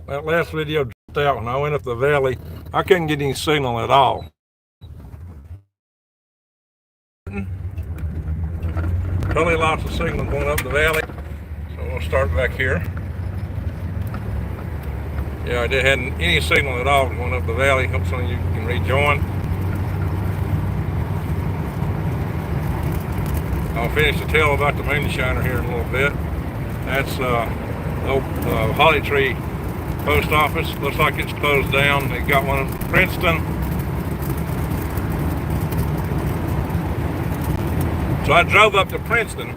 That last video dropped out when I went up the valley. I couldn't get any signal at all. Totally lost the signal going up the valley. So we'll start back here. Yeah, I hadn't any signal at all going up the valley. Hope some of you can rejoin. I'll finish the tale about the moonshiner here in a little bit. That's old Holly Tree post office. Looks like it's closed down. They got one in Princeton. So I drove up to Princeton,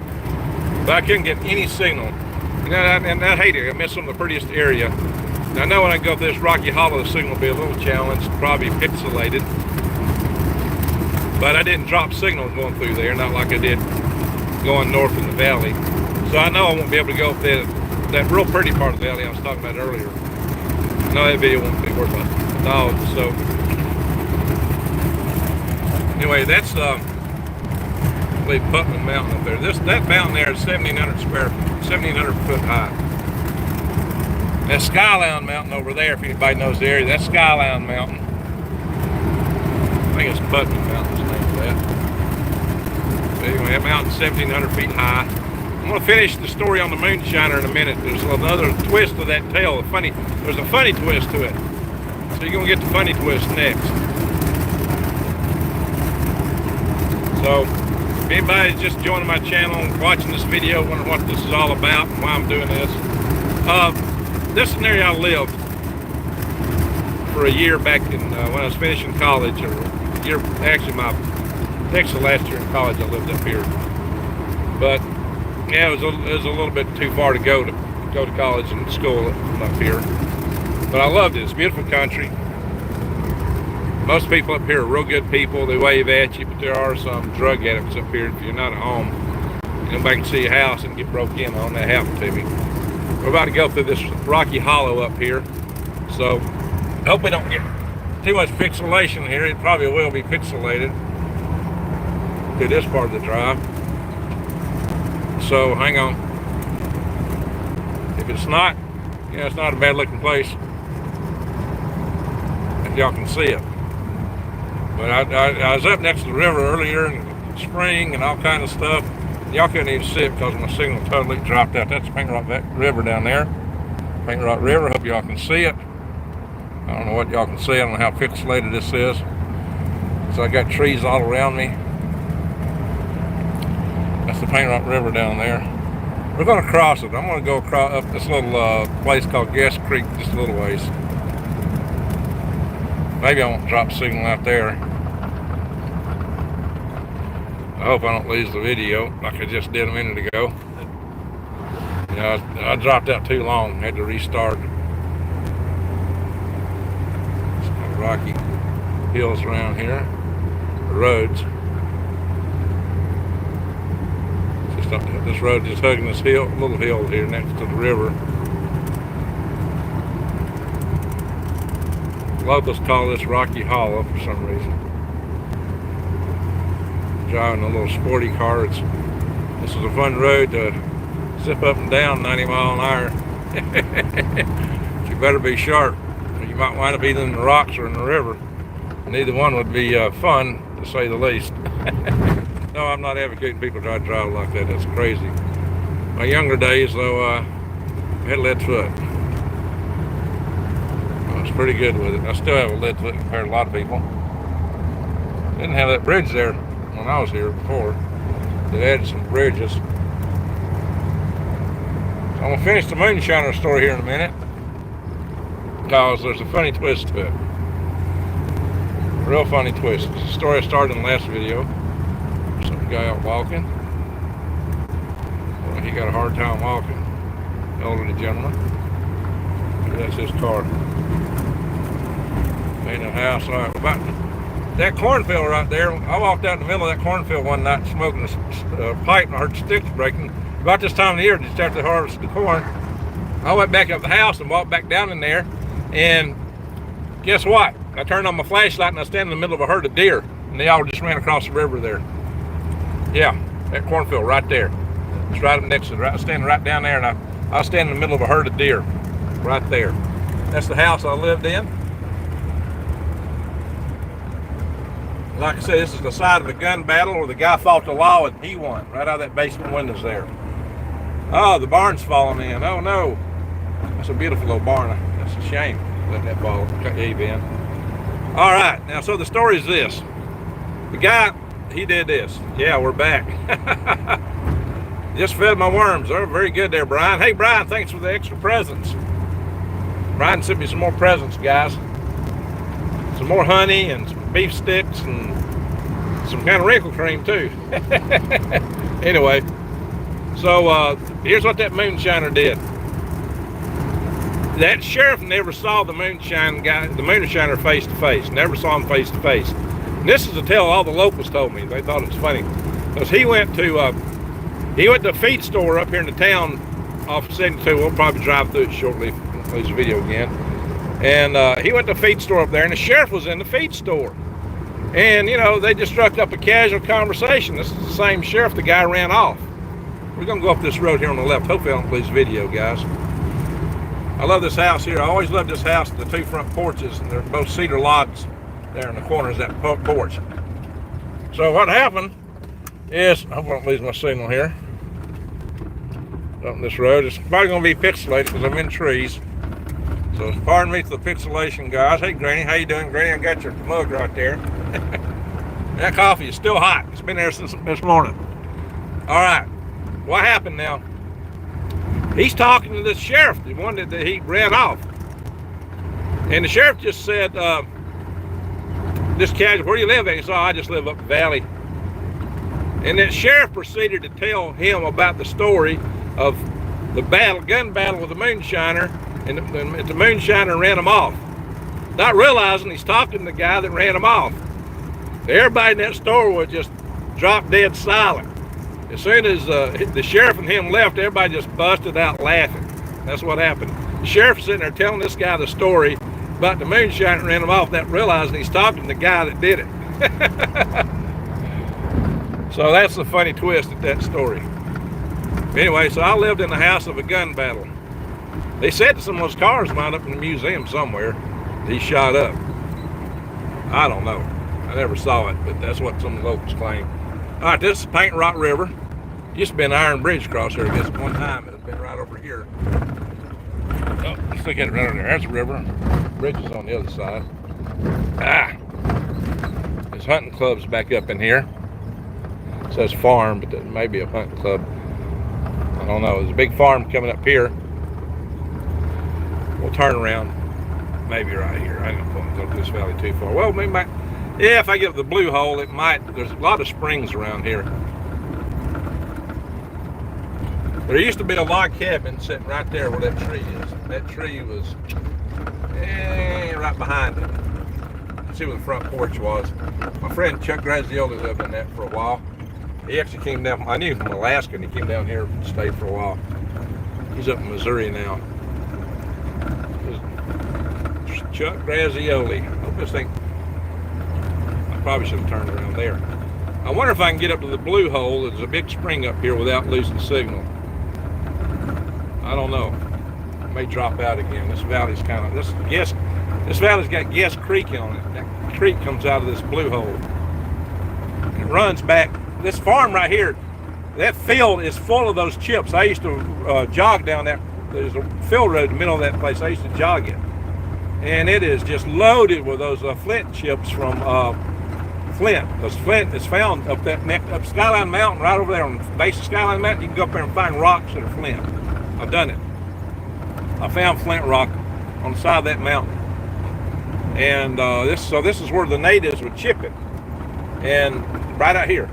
but I couldn't get any signal. And I hate it. I miss some of the prettiest area. Now, I know when I go up this Rocky Hollow, the signal will be a little challenged, probably pixelated. But I didn't drop signal going through there, not like I did going north in the valley. So I know I won't be able to go up that real pretty part of the valley I was talking about earlier. I know that video won't be worth a dog. So anyway, that's I believe Putman Mountain up there. That mountain there is 1,700 foot high. That Skyline Mountain over there, if anybody knows the area, that's Skyline Mountain. I think it's Putman Mountain's name for that. But anyway, that mountain's 1,700 feet high. I'm going to finish the story on the moonshiner in a minute. There's another twist to that tale. There's a funny twist to it. So you're going to get the funny twist next. So, if anybody's just joining my channel, watching this video, wondering what this is all about and why I'm doing this. This is an area I lived for a year back in when I was finishing college, or a year, actually next to last year in college I lived up here. But yeah, it was a little bit too far to go to college and school up here. But I loved it. It's a beautiful country. Most people up here are real good people. They wave at you, but there are some drug addicts up here. If you're not at home, nobody can see your house and get broke in on. That happened to me. We're about to go through this Rocky Hollow up here. So I hope we don't get too much pixelation here. It probably will be pixelated through this part of the drive. So hang on. If it's not, yeah, it's not a bad looking place. If y'all can see it. But I was up next to the river earlier in the spring and all kind of stuff. Y'all couldn't even see it because my signal totally dropped out. That's Paint Rock River down there. Paint Rock River. Hope y'all can see it. I don't know what y'all can see. I don't know how pixelated this is. So I got trees all around me. That's the Paint Rock River down there. We're going to cross it. I'm going to go across up this little place called Guest Creek just a little ways. Maybe I won't drop signal out there. I hope I don't lose the video like I just did a minute ago. Yeah, I dropped out too long. Had to restart. Some rocky hills around here. Roads. This road is hugging this little hill here next to the river. Locals call this Rocky Hollow for some reason. Driving a little sporty car. This is a fun road to zip up and down 90 mile an hour. You better be sharp. You might wind up either in the rocks or in the river. Neither one would be fun, to say the least. No, I'm not advocating people try to drive like that. That's crazy. My younger days, though, I had a lead foot. I was pretty good with it. I still have a lead foot compared to a lot of people. Didn't have that bridge there when I was here before. They added some bridges. So I'm going to finish the moonshiner story here in a minute, because there's a funny twist to it. Real funny twist. It's a story I started in the last video. Some guy out walking. Well, he got a hard time walking. Elderly gentleman. That's his car. Made a house. All right, about that cornfield right there. I walked out in the middle of that cornfield one night smoking a pipe, and I heard sticks breaking. About this time of the year, just after the harvest of the corn, I went back up the house and walked back down in there, and guess what? I turned on my flashlight and I stand in the middle of a herd of deer, and they all just ran across the river there. Yeah, that cornfield right there. It's right up next to it. Standing right down there, and I was standing in the middle of a herd of deer right there. That's the house I lived in. Like I said, this is the side of a gun battle where the guy fought the law and he won. Right out of that basement windows there. Oh, the barn's falling in. Oh no. That's a beautiful little barn. That's a shame. Let that ball cave in. All right, now so the story is this. The guy, he did this. Yeah, we're back. Just fed my worms. They're very good there, Brian. Hey, Brian, thanks for the extra presents. Brian sent me some more presents, guys. Some more honey and some beef sticks and some kind of wrinkle cream, too. Anyway, so here's what that moonshiner did. That sheriff never saw the moonshiner face to face. Never saw him face to face. And this is a tale all the locals told me. They thought it was funny because he went to a feed store up here in the town off 72. We'll probably drive through it shortly. Play this video again. And he went to a feed store up there, and the sheriff was in the feed store. And you know, they just struck up a casual conversation. This is the same sheriff. The guy ran off. We're gonna go up this road here on the left. Hopefully, I don't play this video, guys. I love this house here. I always loved this house, the two front porches, and they're both cedar logs there in the corners of that porch. So what happened is, I hope I don't lose my signal here. Up this road, it's probably going to be pixelated because I'm in trees. So pardon me for the pixelation, guys. Hey, Granny, how you doing? Granny, I got your mug right there. That coffee is still hot. It's been there since this morning. All right, what happened now? He's talking to this sheriff, the one that he ran off. And the sheriff just said, this casual, where do you live at? He said, oh, I just live up the valley. And the sheriff proceeded to tell him about the story of the gun battle with the moonshiner, and the moonshiner ran him off. Not realizing he's talking to the guy that ran him off. Everybody in that store was just drop dead silent. As soon as the sheriff and him left, everybody just busted out laughing. That's what happened. The sheriff's sitting there telling this guy the story about the moonshiner ran him off, not realizing he's talking to the guy that did it. So that's the funny twist at that story. Anyway, so I lived in the house of a gun battle. They said that some of those cars wound up in the museum somewhere. He shot up. I don't know. I never saw it, but that's what some of the locals claim. All right, this is Paint Rock River. Used to be an iron bridge across here. I guess at one time it had been right over here. Oh, let's look at it right over there. There's the river. Bridge is on the other side. There's hunting clubs back up in here. It says farm, but there may be a hunting club. I don't know. There's a big farm coming up here. We'll turn around. Maybe right here. I don't want to go to this valley too far. Well, maybe yeah, if I get the blue hole, it might. There's a lot of springs around here. There used to be a log cabin sitting right there where that tree is. That tree was right behind it. See where the front porch was. My friend Chuck Grazioli lived in that for a while. He actually came down, I knew him from Alaska, and he came down here and stayed for a while. He's up in Missouri now. Chuck Grazioli. I hope this thing, I probably should have turned around there. I wonder if I can get up to the blue hole. There's a big spring up here without losing signal. I don't know. It may drop out again. This valley's kind of, this valley's got Guess Creek on it. That creek comes out of this blue hole. And it runs back. This farm right here, that field is full of those chips. I used to jog down that. There's a field road in the middle of that place. I used to jog it. And it is just loaded with those flint chips from Flint. Because Flint is found up that up Skyline Mountain, right over there on the base of Skyline Mountain. You can go up there and find rocks that are flint. I've done it. I found flint rock on the side of that mountain. And this is where the natives would chip it. And right out here.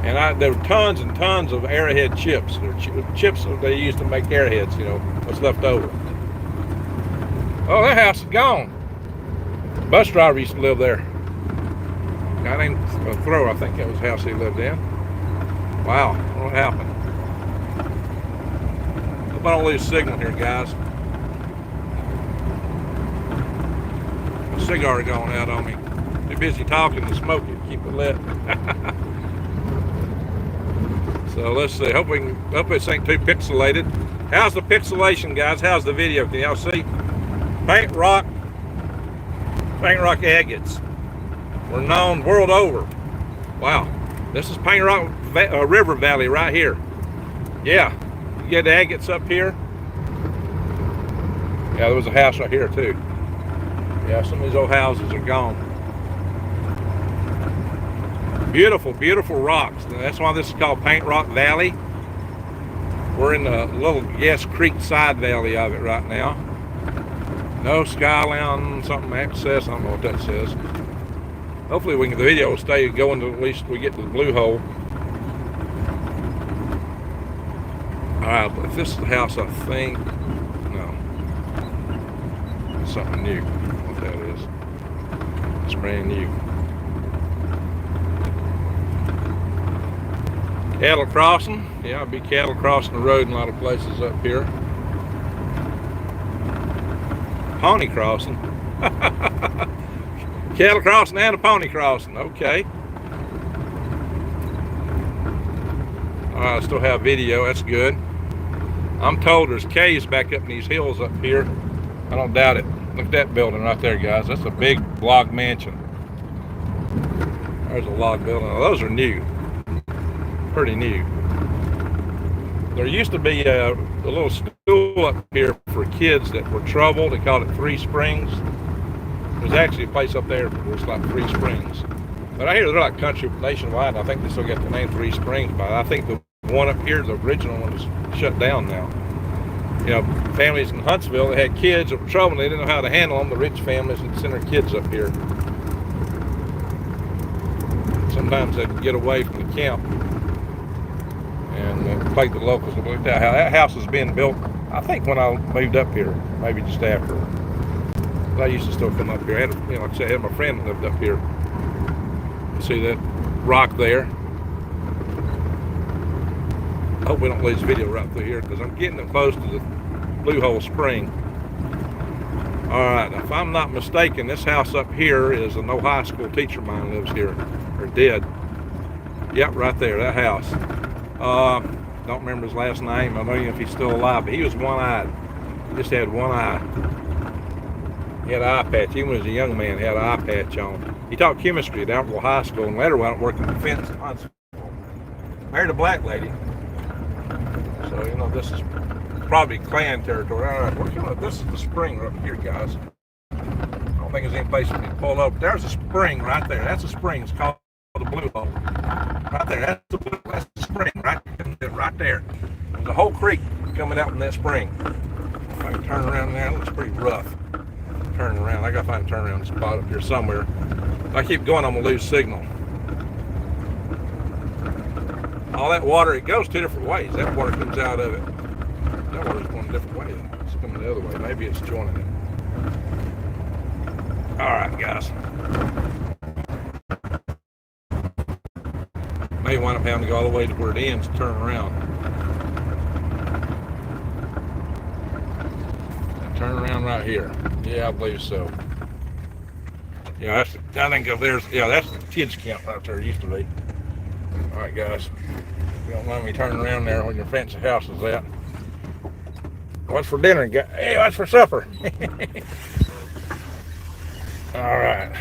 And there were tons and tons of arrowhead chips. There were chips that they used to make arrowheads, you know, what's left over. Oh, that house is gone. The bus driver used to live there. A guy named Throw, I think that was the house he lived in. Wow, what happened? Hope I don't lose signal here, guys. My cigar going out on me. Too busy talking to smoke it, keep it lit. So let's see. Hope this ain't too pixelated. How's the pixelation, guys? How's the video? Can y'all see? Paint rock agates. We're known world over. Wow. This is Paint Rock River Valley right here. Yeah. You get agates up here. Yeah, there was a house right here too. Yeah, some of these old houses are gone. Beautiful, beautiful rocks. That's why this is called Paint Rock Valley. We're in the little Yes Creek side valley of it right now. No skyline, something access. I don't know what that says. Hopefully the video will stay going to at least we get to the blue hole. Alright, but if this is the house, I think, no. It's something new. What that is. It's brand new. Cattle crossing. Yeah, I'll be cattle crossing the road in a lot of places up here. Pony crossing. Cattle crossing and a pony crossing. Okay. I still have video. That's good. I'm told there's caves back up in these hills up here. I don't doubt it. Look at that building right there, guys. That's a big log mansion. There's a log building. Now, those are new. Pretty new. There used to be a little school up here for kids that were troubled. They called it Three Springs. There's actually a place up there where it's like Three Springs. But I hear they're like country nationwide. I think they still got the name Three Springs, but I think the one up here, the original one, is shut down now. You know, families in Huntsville, they had kids that were troubled. They didn't know how to handle them. The rich families would send their kids up here. Sometimes they'd get away from the camp and play the locals. Look at that house was being built, I think, when I moved up here, maybe just after. But I used to still come up here. I had, like I said, I had my friend that lived up here. You see that rock there? I hope we don't lose video right through here because I'm getting close to the Blue Hole Spring. Alright, if I'm not mistaken, this house up here is an old high school teacher of mine lives here, or did. Yep, right there, that house. Don't remember his last name. I don't know if he's still alive, but he was one-eyed. He just had one eye. He had an eye patch. Even as a young man, he had an eye patch on. He taught chemistry at Huntsville High School, and later went working in defense in Huntsville. Married a black lady. So, you know, this is probably Klan territory. All right, this is the spring right here, guys. I don't think there's any place we can pull up. There's a spring right there. That's a spring. It's called the Blue Hole. Right there. That's the spring right there. There's a whole creek coming out from that spring. If I can turn around there, it looks pretty rough. Turning around. I gotta find a turnaround spot up here somewhere. If I keep going, I'm gonna lose signal. All that water, it goes two different ways. That water comes out of it. That water's going a different way. It's coming the other way. Maybe it's joining it. Alright, guys. May wind up having to go all the way to where it ends to turn around. And turn around right here. Yeah, I believe so. Yeah, I think if there's, yeah, that's the kids' camp right there. It used to be. Alright, guys. If you don't mind me turning around there when your fancy house is at. What's for dinner? Hey, what's for supper? Alright.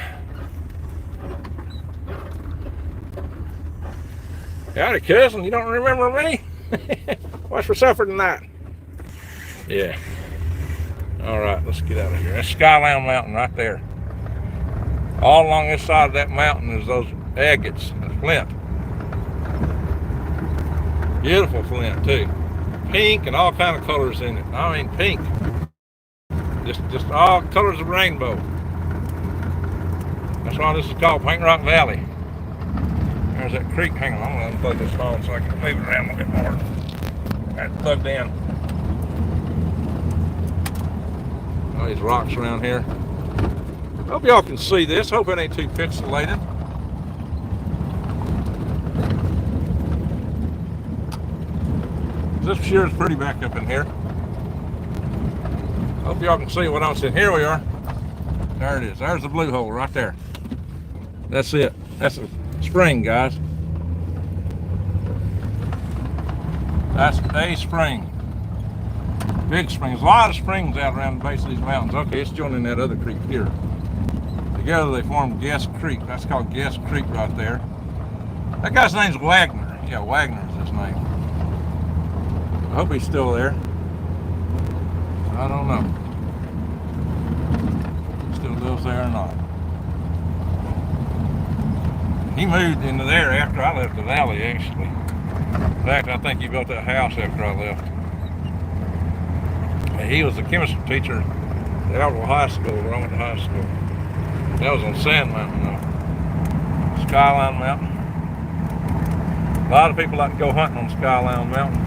Howdy, cousin. You don't remember me? What's for supper tonight? Yeah. Alright, let's get out of here. That's Skyline Mountain right there. All along this side of that mountain is those agates, the flint. Beautiful flint too. Pink and all kind of colors in it. I mean pink. Just all colors of rainbow. That's why this is called Paint Rock Valley. There's that creek. Hang on, I'm gonna unplug this phone so I can move it around a little bit more. Got it plugged in. All these rocks around here. Hope y'all can see this. Hope it ain't too pixelated. This sure is pretty back up in here. Hope y'all can see what I'm saying. Here we are. There it is. There's the Blue Hole right there. That's it. That's a spring, guys. That's a spring. Big springs. A lot of springs out around the base of these mountains. Okay, it's joining that other creek here. Together they form Guest Creek. That's called Guest Creek right there. That guy's name's Wagner. Yeah, Wagner is his name. I hope he's still there. I don't know. Still lives there or not. He moved into there after I left the valley, actually. In fact, I think he built that house after I left. And he was a chemistry teacher at Alvaro High School, where I went to high school. That was on Sand Mountain, though. Skyline Mountain. A lot of people like to go hunting on Skyline Mountain.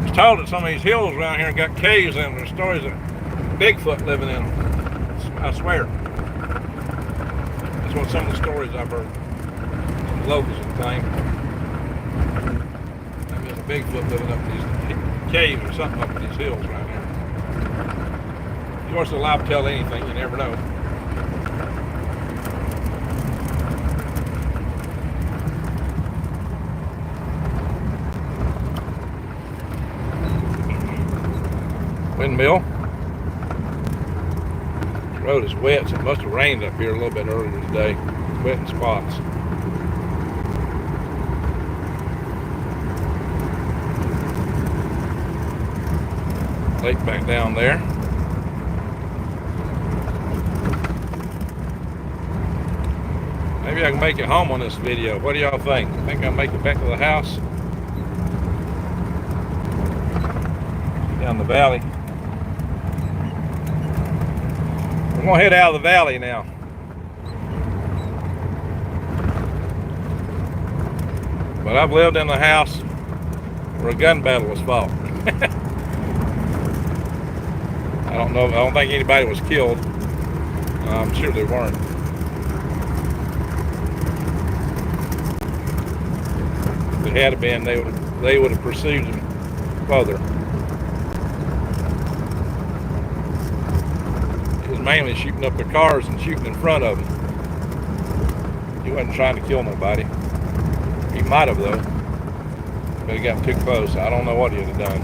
I was told that some of these hills around here got caves in them. There's stories of Bigfoot living in them. I swear. That's what some of the stories I've heard. Some locals have claimed. Maybe there's a Bigfoot living up in these caves or something up in these hills right here. Of course, they're liable to tell anything. You never know. Windmill. The road is wet, so it must have rained up here a little bit earlier today. It's wet in spots. Lake back down there. Maybe I can make it home on this video. What do y'all think? I think I'll make it back to the house. Down the valley. We're gonna head out of the valley now. But I've lived in the house where a gun battle was fought. I don't think anybody was killed. I'm sure they weren't. If it had been, they would have pursued them further. It was mainly shooting up their cars and shooting in front of them. He wasn't trying to kill nobody. He might have, though, but he got too close. I don't know what he'd have done.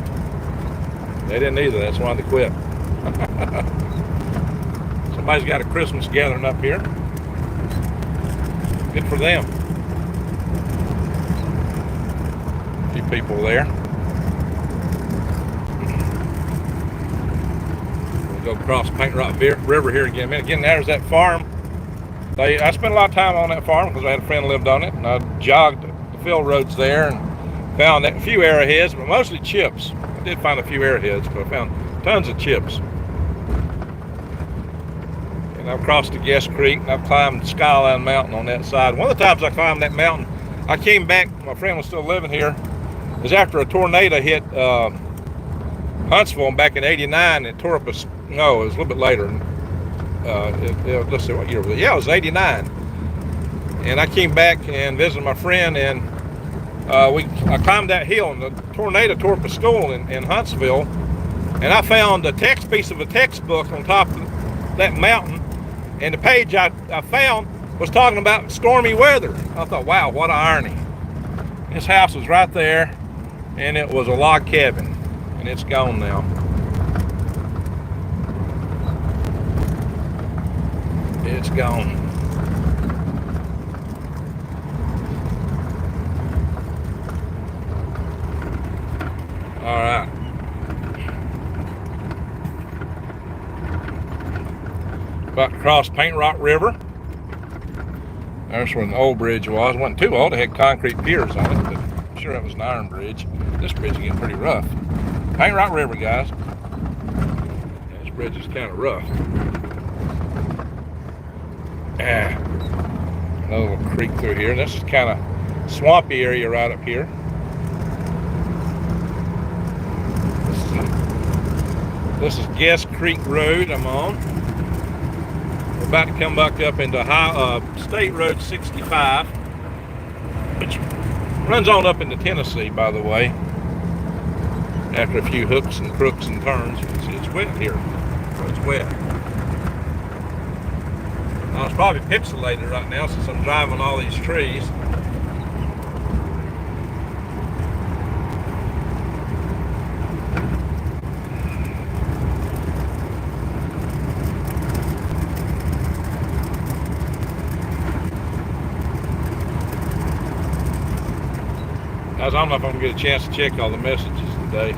They didn't either. That's why they quit. Somebody's got a Christmas gathering up here. Good for them. A few people there. We'll go across Paint Rock River here again. Again, there's that farm. I spent a lot of time on that farm because I had a friend who lived on it, and I jogged the field roads there and found a few arrowheads, but mostly chips. I did find a few arrowheads, but I found tons of chips. And I've crossed the Guest Creek, and I've climbed Skyline Mountain on that side. One of the times I climbed that mountain, I came back, my friend was still living here. It was after a tornado hit Huntsville back in '89. It tore up no, it was a little bit later. Let's see what year was it. Yeah, it was '89. And I came back and visited my friend, and I climbed that hill, and the tornado tore up a school in Huntsville. And I found a piece of a textbook on top of that mountain, and the page I found was talking about stormy weather. I thought, wow, what an irony. This house was right there, and it was a log cabin, and it's gone now. It's gone. All right. About to cross Paint Rock River. There's where the old bridge was. It wasn't too old. It had concrete piers on it, but I'm sure that was an iron bridge. This bridge is getting pretty rough. Paint Rock River, guys. Yeah, this bridge is kind of rough. Another little creek through here. This is kind of swampy area right up here. This is Guest Creek Road I'm on. We're about to come back up into State Road 65, which runs on up into Tennessee, by the way. After a few hooks and crooks and turns, you can see it's wet here. So it's wet. Now, it's probably pixelated right now since I'm driving all these trees. I don't know if I'm gonna get a chance to check all the messages today.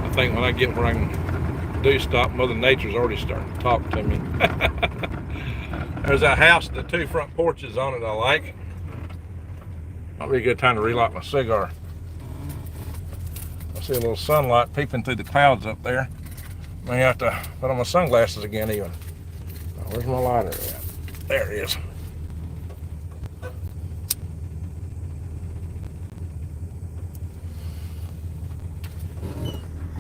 I think when I get where I can do stop, Mother Nature's already starting to talk to me. There's that house, the 2 front porches on it I like. Might be a good time to relight my cigar. I see a little sunlight peeping through the clouds up there. May have to put on my sunglasses again even. Oh, where's my lighter at? There it is.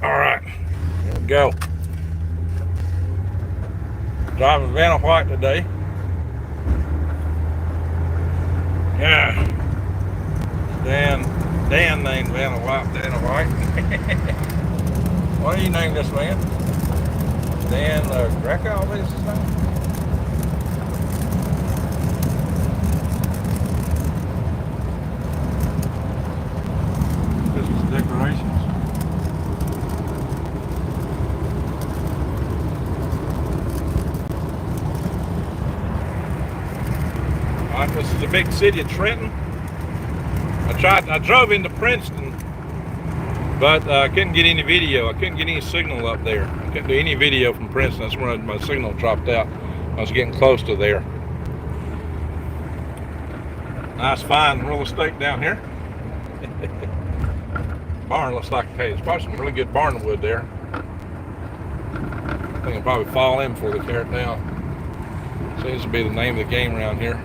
Alright, here we go. Driving Vanna White today. Yeah. Dan named Vanna White. What do you name this man? Dan Greco, I believe is his name. Christmas decorations. This is the big city of Trenton. I drove into Princeton, but I couldn't get any video. I couldn't get any signal up there. I couldn't do any video from Princeton. That's where my signal dropped out. I was getting close to there. Nice fine real estate down here. Barn looks like, hey, there's probably some really good barn wood there. I think it'll probably fall in before they tear it down. Seems to be the name of the game around here.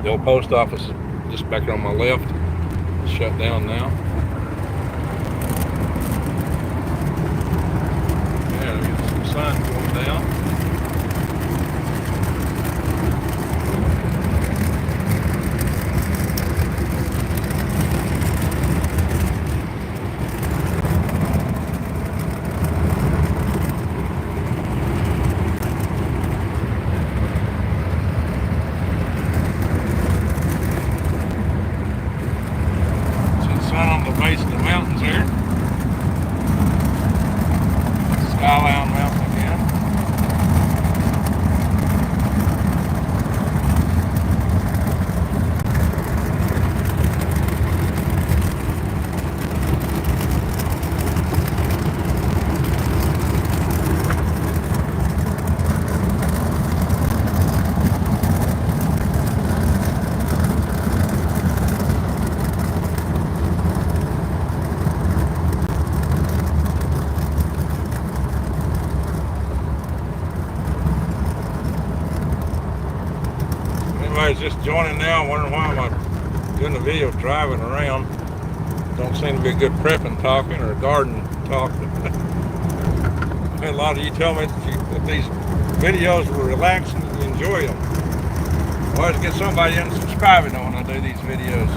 The old post office is just back there on my left. It's shut down now. Yeah, there's some signs going down. On the base of the mountains here. Skyline Mountain again. Anybody's just joining now, wondering why am I doing the video driving around. Don't seem to be a good prepping talking or garden talking. A lot of you tell me that these videos were relaxing and you enjoy them. I always get somebody unsubscribing when I do these videos.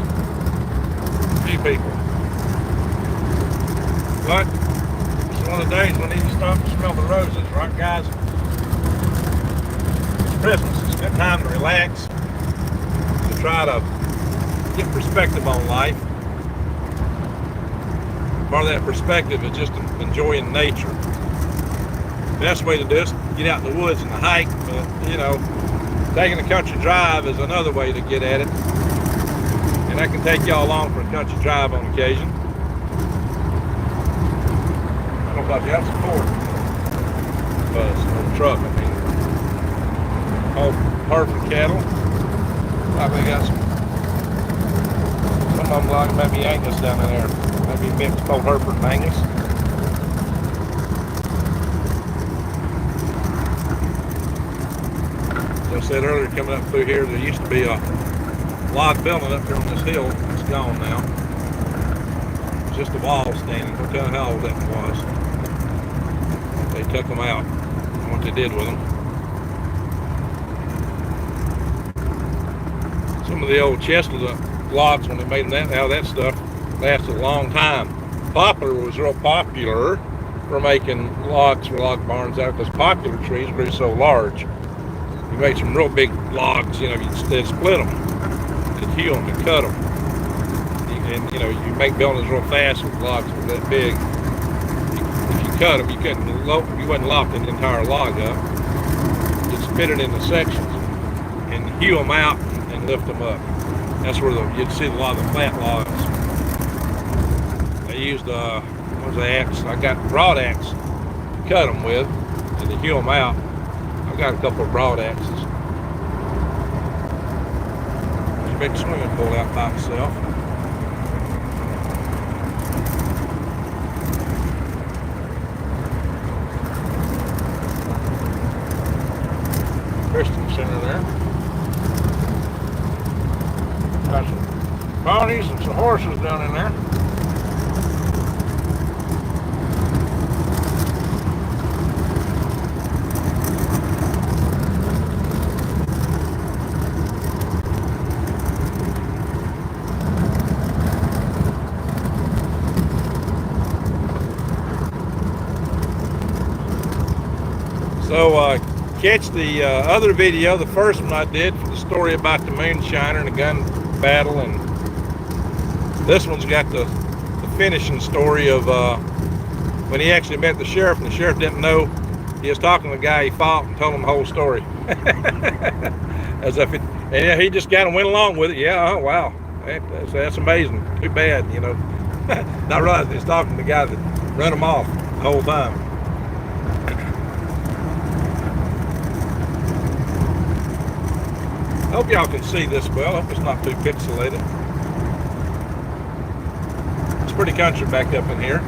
A few people. But it's one of the days when you need to stop and smell the roses, right guys? It's Christmas. It's a good time to relax. Try to get perspective on life. Part of that perspective is just enjoying nature. The best way to do it is get out in the woods and hike, but you know, taking a country drive is another way to get at it. And I can take y'all along for a country drive on occasion. I don't know if you have support, but it's a truck, I mean. Oh, Hereford cattle. Probably got some of them like maybe Angus down in there. Maybe mixed both Hereford and Angus. As I said earlier, coming up through here, there used to be a log building up here on this hill. It's gone now. It's just a wall standing. Don't tell how old that was. They took them out. I don't know what they did with them. Some of the old chestnut logs, when they made that out of that stuff, lasted a long time. Poplar was real popular for making logs for log barns out because popular trees grew so large. You make some real big logs, you know, instead split them, and heal them and cut them. And you know, you make buildings real fast with logs that were that big. If you cut them, you wouldn't lop the entire log up. Just split it into sections and hew them out. and lift them up. That's where you'd see a lot of the flat logs. I used what was the axe? I got broad axe to cut them with, and to hew them out. I've got a couple of broad axes. There's a big swimming pool out by itself. Christian Center there. Got some ponies and some horses down in there. So catch the other video, the first one I did for the story about the moonshiner and the gun battle, and this one's got the finishing story of when he actually met the sheriff, and the sheriff didn't know he was talking to the guy he fought, and told him the whole story. As if it, and he just kind of went along with it. Yeah, oh wow, that's amazing. Too bad, you know. Not realizing he's talking to the guy that run him off the whole time. I hope y'all can see this well. I hope it's not too pixelated. It's pretty country back up in here.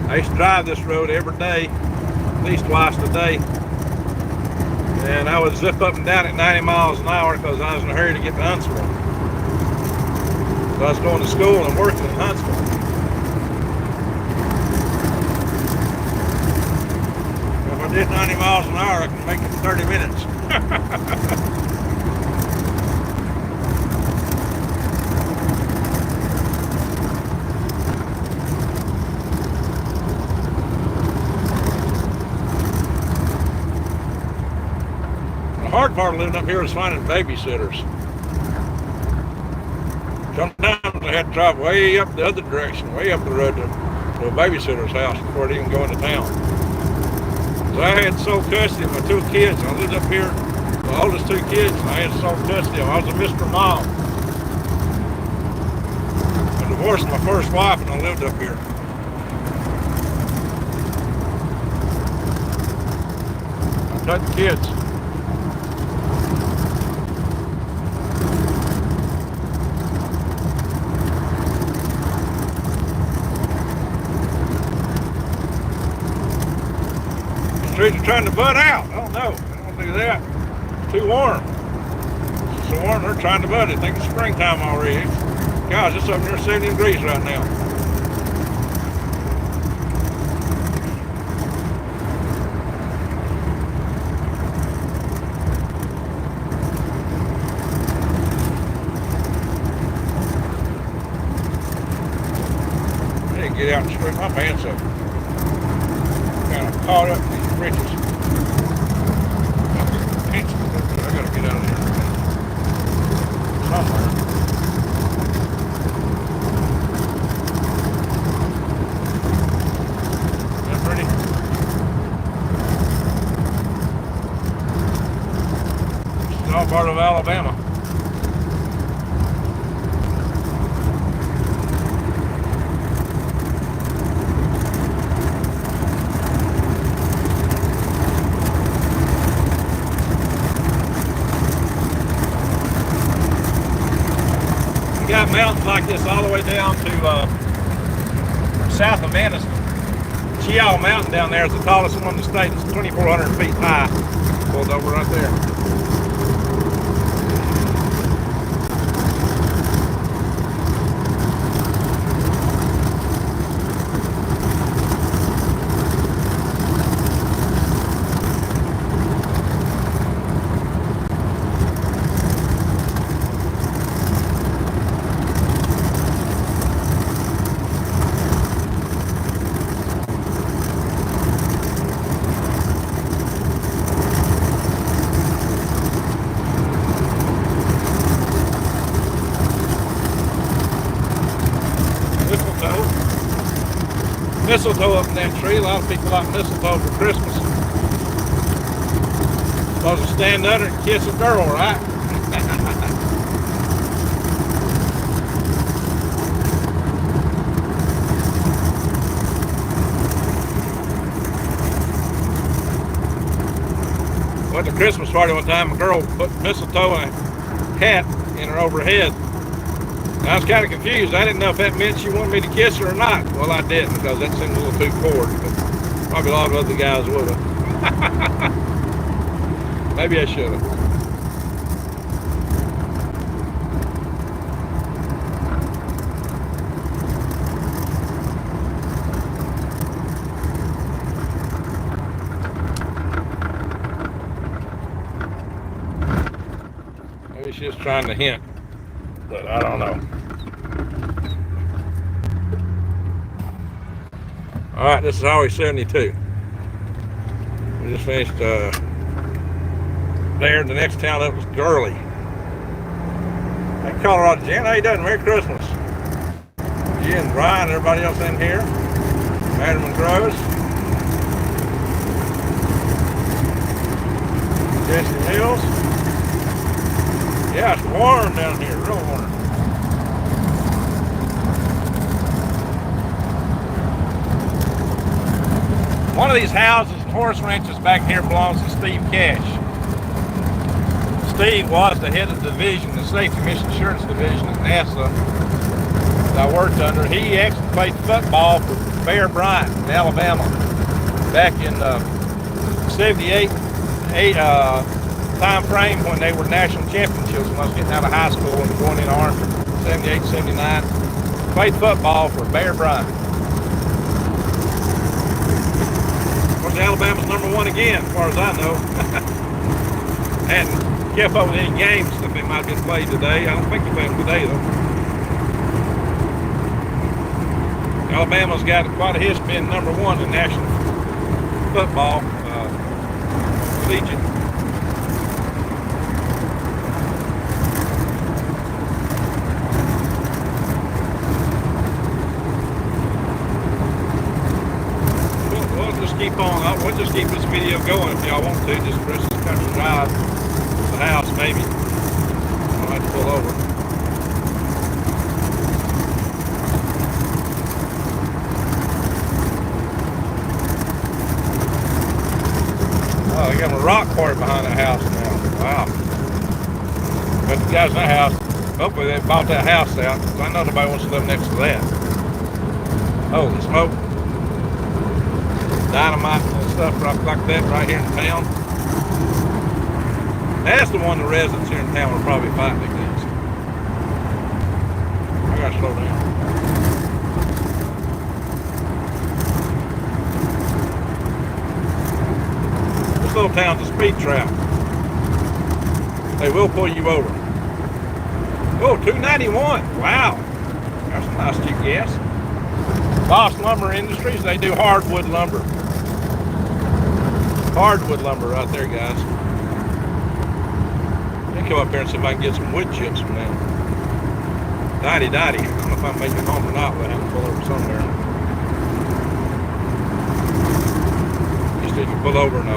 I used to drive this road every day, at least twice a day. And I would zip up and down at 90 miles an hour because I was in a hurry to get to Huntsville. So I was going to school and working in Huntsville. If I did 90 miles an hour, I could make it in 30 minutes. The hard part of living up here is finding babysitters. Sometimes I had to drive way up the other direction, way up the road to a babysitter's house before I'd even go into town. So I had sole custody of my two kids. I lived up here, the oldest two kids, and I had sole custody of them. I was a Mr. Mom. I divorced my first wife and I lived up here. I took the kids. Trees are trying to bud out. I don't know. I don't do that. It's too warm. It's so warm they're trying to bud. They think it's springtime already. Guys, it's up near 70 degrees right now. I need to get out and straighten my pants up. Kind of caught up in these bridges. I gotta get out of here somewhere. Is that pretty? This is all part of Alabama. Got mountains like this all the way down to south of Madison. Chial Mountain down there is the tallest one in the state. It's 2,400 feet high. Pulled over right there. Mistletoe up in that tree. A lot of people like mistletoe for Christmas. Supposed to stand under and kiss a girl, right? Went to a Christmas party one time. A girl put mistletoe and a hat in her over her head. I was kind of confused. I didn't know if that meant she wanted me to kiss her or not. Well, I didn't, because that seemed a little too forward. But probably a lot of other guys would have. Maybe I should have. Maybe she's trying to hint, but I don't know. All right, this is Highway 72. We just finished there. The next town up was Gurley. Hey, Colorado Jen, how you doing? Merry Christmas. You and Brian, everybody else in here. Madam and Groves. Jesse Mills. Yeah, it's warm down here, real warm. One of these houses and horse ranches back here belongs to Steve Cash. Steve was the head of the division, the Safety Mission Assurance Division at NASA that I worked under. He actually played football for Bear Bryant in Alabama back in 78 time frame when they were national championships when I was getting out of high school and going in the Army. 78, 79. Played football for Bear Bryant. Alabama's #1 again, as far as I know. Hadn't kept up with any games that they might have been played today. I don't think they're playing today, though. Alabama's got quite a history being #1 in national football, collegiate. Keep on. We'll just keep this video going if y'all want to. Just press this country drive to the house, maybe. I'll have to pull over. Oh, they got a rock quarry behind that house now. Wow. But the guys in that house, hopefully they bought that house out, because I know nobody wants to live next to that. Holy smoke. Dynamite and stuff like that right here in town. That's the one the residents here in town are probably fighting against. I gotta slow down. This little town's a speed trap. They will pull you over. Oh, 291. Wow. That's a nice cheap gas. Boss Lumber Industries, they do hardwood lumber. Hardwood lumber right there, guys. Let me come up here and see if I can get some wood chips from them. Dotty. I don't know if I'm making home or not, but I have to pull over somewhere. Just if you pull over and a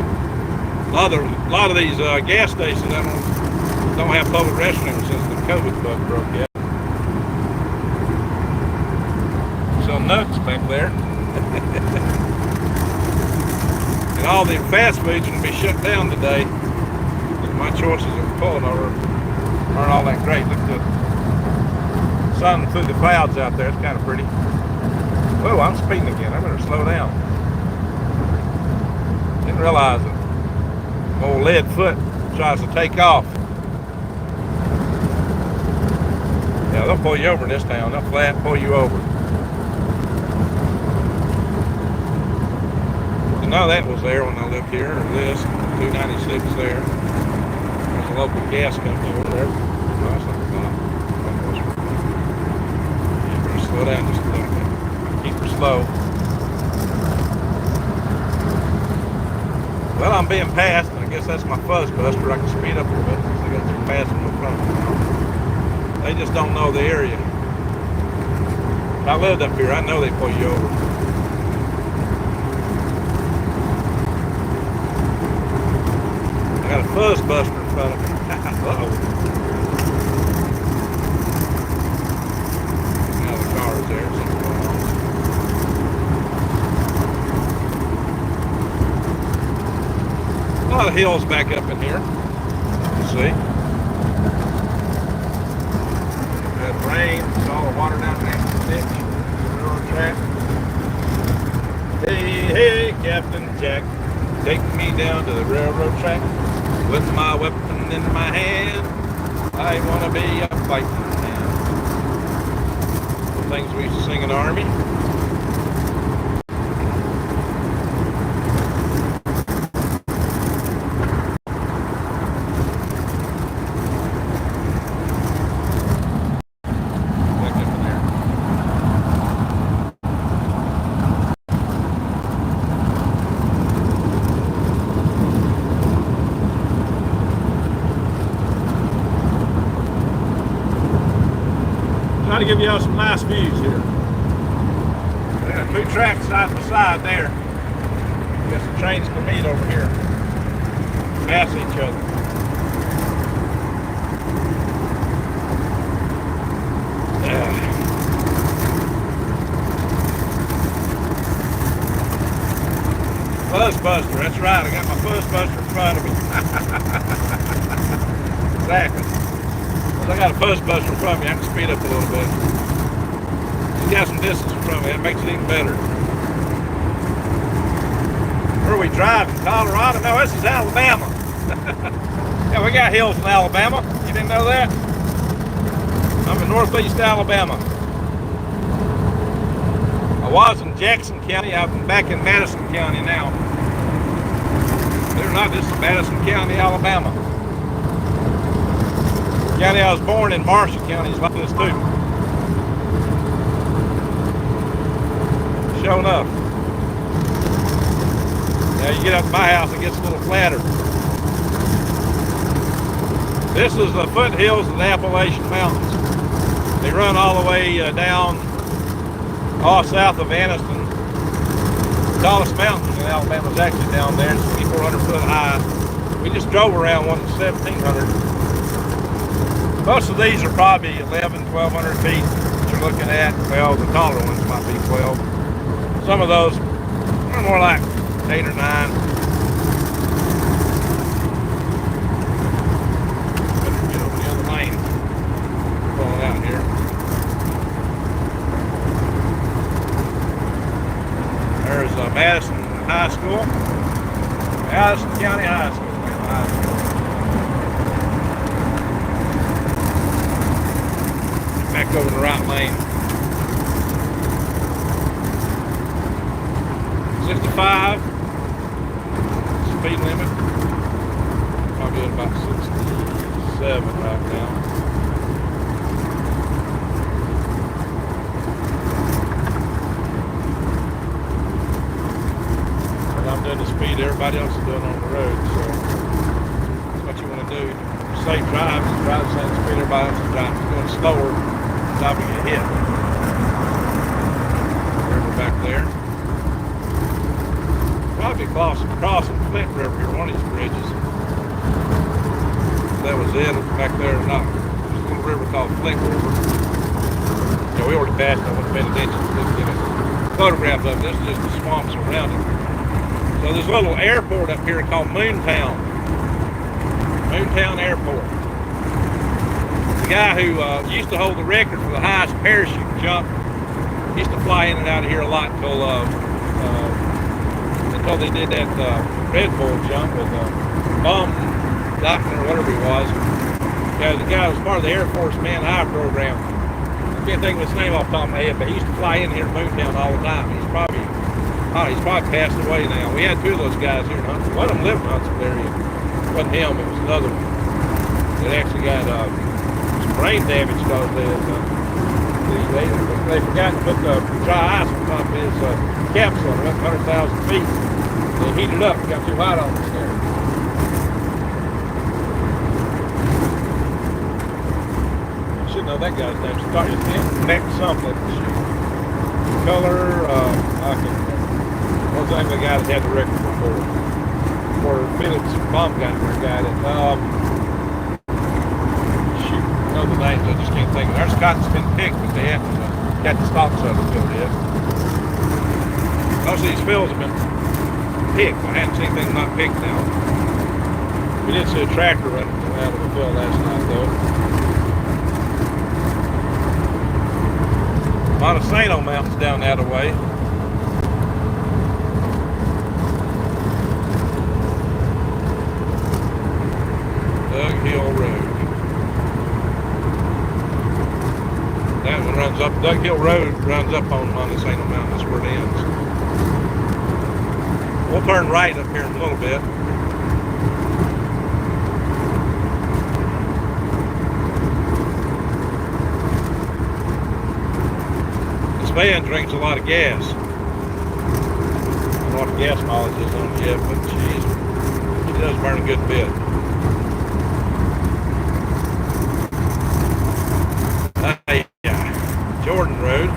lot of these gas stations don't have public restrooms since the COVID bug broke out. Some nuts back there. And all the fast foods will be shut down today. My choices of pulling over aren't all that great. Look at the sun through the clouds out there. It's kind of pretty. Whoa, I'm speeding again. I better slow down. Didn't realize that old lead foot tries to take off. Yeah, they'll pull you over in this town. They'll flat pull you over. None of that was there when I lived here, or this, 296 there. There's a local gas company over there. No, that's not the top. Yeah, better slow down just a little bit. Keep her slow. Well, I'm being passed, and I guess that's my fuzz buster. I can speed up a little bit because I got some passing in front of me. They just don't know the area. If I lived up here, I know they pull you over. Got a fuzz buster in front of me. Uh-oh. lot of hills back up in here. You see? That rain, it's all the water down there in the ditch. Railroad track. Hey, hey, Captain Jack, take me down to the railroad track with my weapon in my hand. I want to be a fighting man. The things we used to sing in the Army. Try to give you all some nice views here. There are two tracks side by side there. Guess the trains can meet over here. Pass each other. Fuzz buster, that's right. I got my fuzz buster in front of me. Exactly. I got a fuzz buster in front of me, I can speed up a little bit. You got some distance in front of me, that makes it even better. Where are we driving? Colorado? No, this is Alabama. Yeah, we got hills in Alabama. You didn't know that? I'm in northeast Alabama. I was in Jackson County. I'm back in Madison County now. They're not, this is Madison County, Alabama. County I was born in, Marshall County, is like this too. Sure enough. Now you get up to my house, it gets a little flatter. This is the foothills of the Appalachian Mountains. They run all the way down, all south of Anniston. The tallest mountain in Alabama is actually down there. It's 2,400 foot high. We just drove around one at 1,700. Most of these are probably 1,100, 1,200 feet that you're looking at. Well, the taller ones might be 12. Some of those are more like 8 or 9. Better get over the other lane. Pulling out here. There's Madison High School. Madison County High School. Back over the right lane. 65 speed limit. Probably at about 67 right now. But I'm doing the speed everybody else is doing on the road, so that's what you want to do. Safe drive, drive the same speed everybody else is driving. If you're going slower, stop and get hit. River back there. Probably crossing Flint River here, one of these bridges. That was it back there. Not there's a little river called Flint River. Yeah, we already passed. I wasn't paying attention to get a photograph of it. This is just the swamps around it. So there's a little airport up here called Moontown. Moontown Airport. The guy who used to hold the record for the highest parachute jump used to fly in and out of here a lot until they did that Red Bull jump with Bum Doctor or whatever he was. Yeah, the guy was part of the Air Force Man High program. I can't think of his name off the top of my head, but he used to fly in here at Moontown all the time. He's probably passed away now. We had two of those guys here in Huntsville. One of them lived in Huntsville area. It wasn't him, it was another one that actually got some brain damage caused they forgot to put the dry ice on top of his capsule. It went 100,000 feet. They heated up, it got too hot on us there. I should know that guy's name. Started neck something. Color, I can remember. What's the name of the guy that had the record before Felix Baumgartner got it? Shoot, I know the names, I just can't think of it. There's cotton's been picked, but they haven't got the stalks of it filled yet. Most of these fields have been picked. I haven't seen anything not picked now. We did see a tractor running out of the field last night, though. Montesano Mountain's down that way. Dug Hill Road. That one runs up. Dug Hill Road runs up on Montesano Mountain. That's where it ends. We'll turn right up here in a little bit. This van drinks a lot of gas. I don't know what the gas mileage is on it yet, but she does burn a good bit. Jordan Road.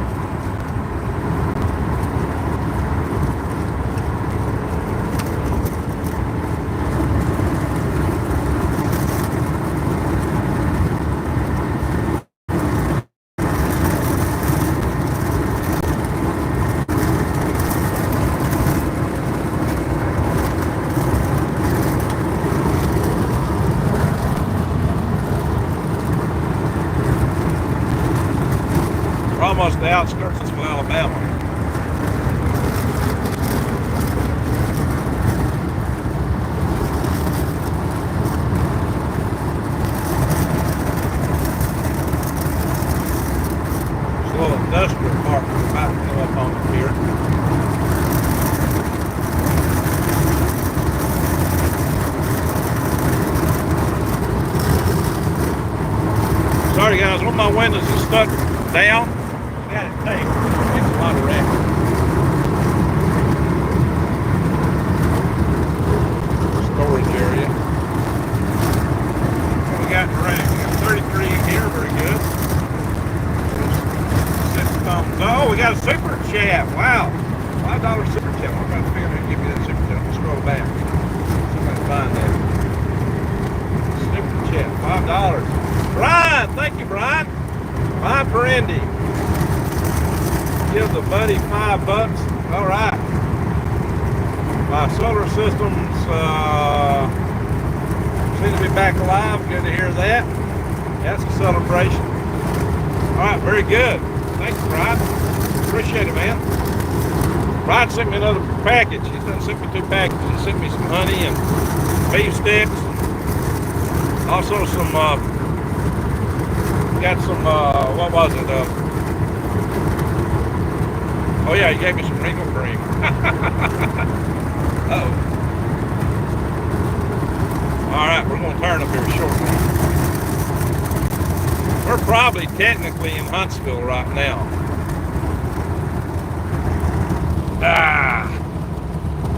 Almost the outskirts of Alabama. There's a little industrial park we're about to come up on up here. Sorry guys, one of my windows is stuck down. Got it taped. Makes a lot of racket. Storage area. What we got in the rack? We got 33 in here. Very good. Oh, we got a super chat. Wow. $5 super chat. I'm trying to figure out how to give you that super chat. Let's scroll back. Somebody find that. Super chat. $5. Brian. Thank you, Brian. Brian Perendi. Give the buddy $5. All right. My solar systems seem to be back alive. Good to hear that. That's a celebration. All right, very good. Thanks, Brian. Appreciate it, man. Brian sent me another package. He's done sent me 2 packages. He sent me some honey and beef sticks. Also some, got some, what was it? Oh yeah, he gave me some wrinkle cream. Uh-oh. All right, we're going to turn up here shortly. We're probably technically in Huntsville right now.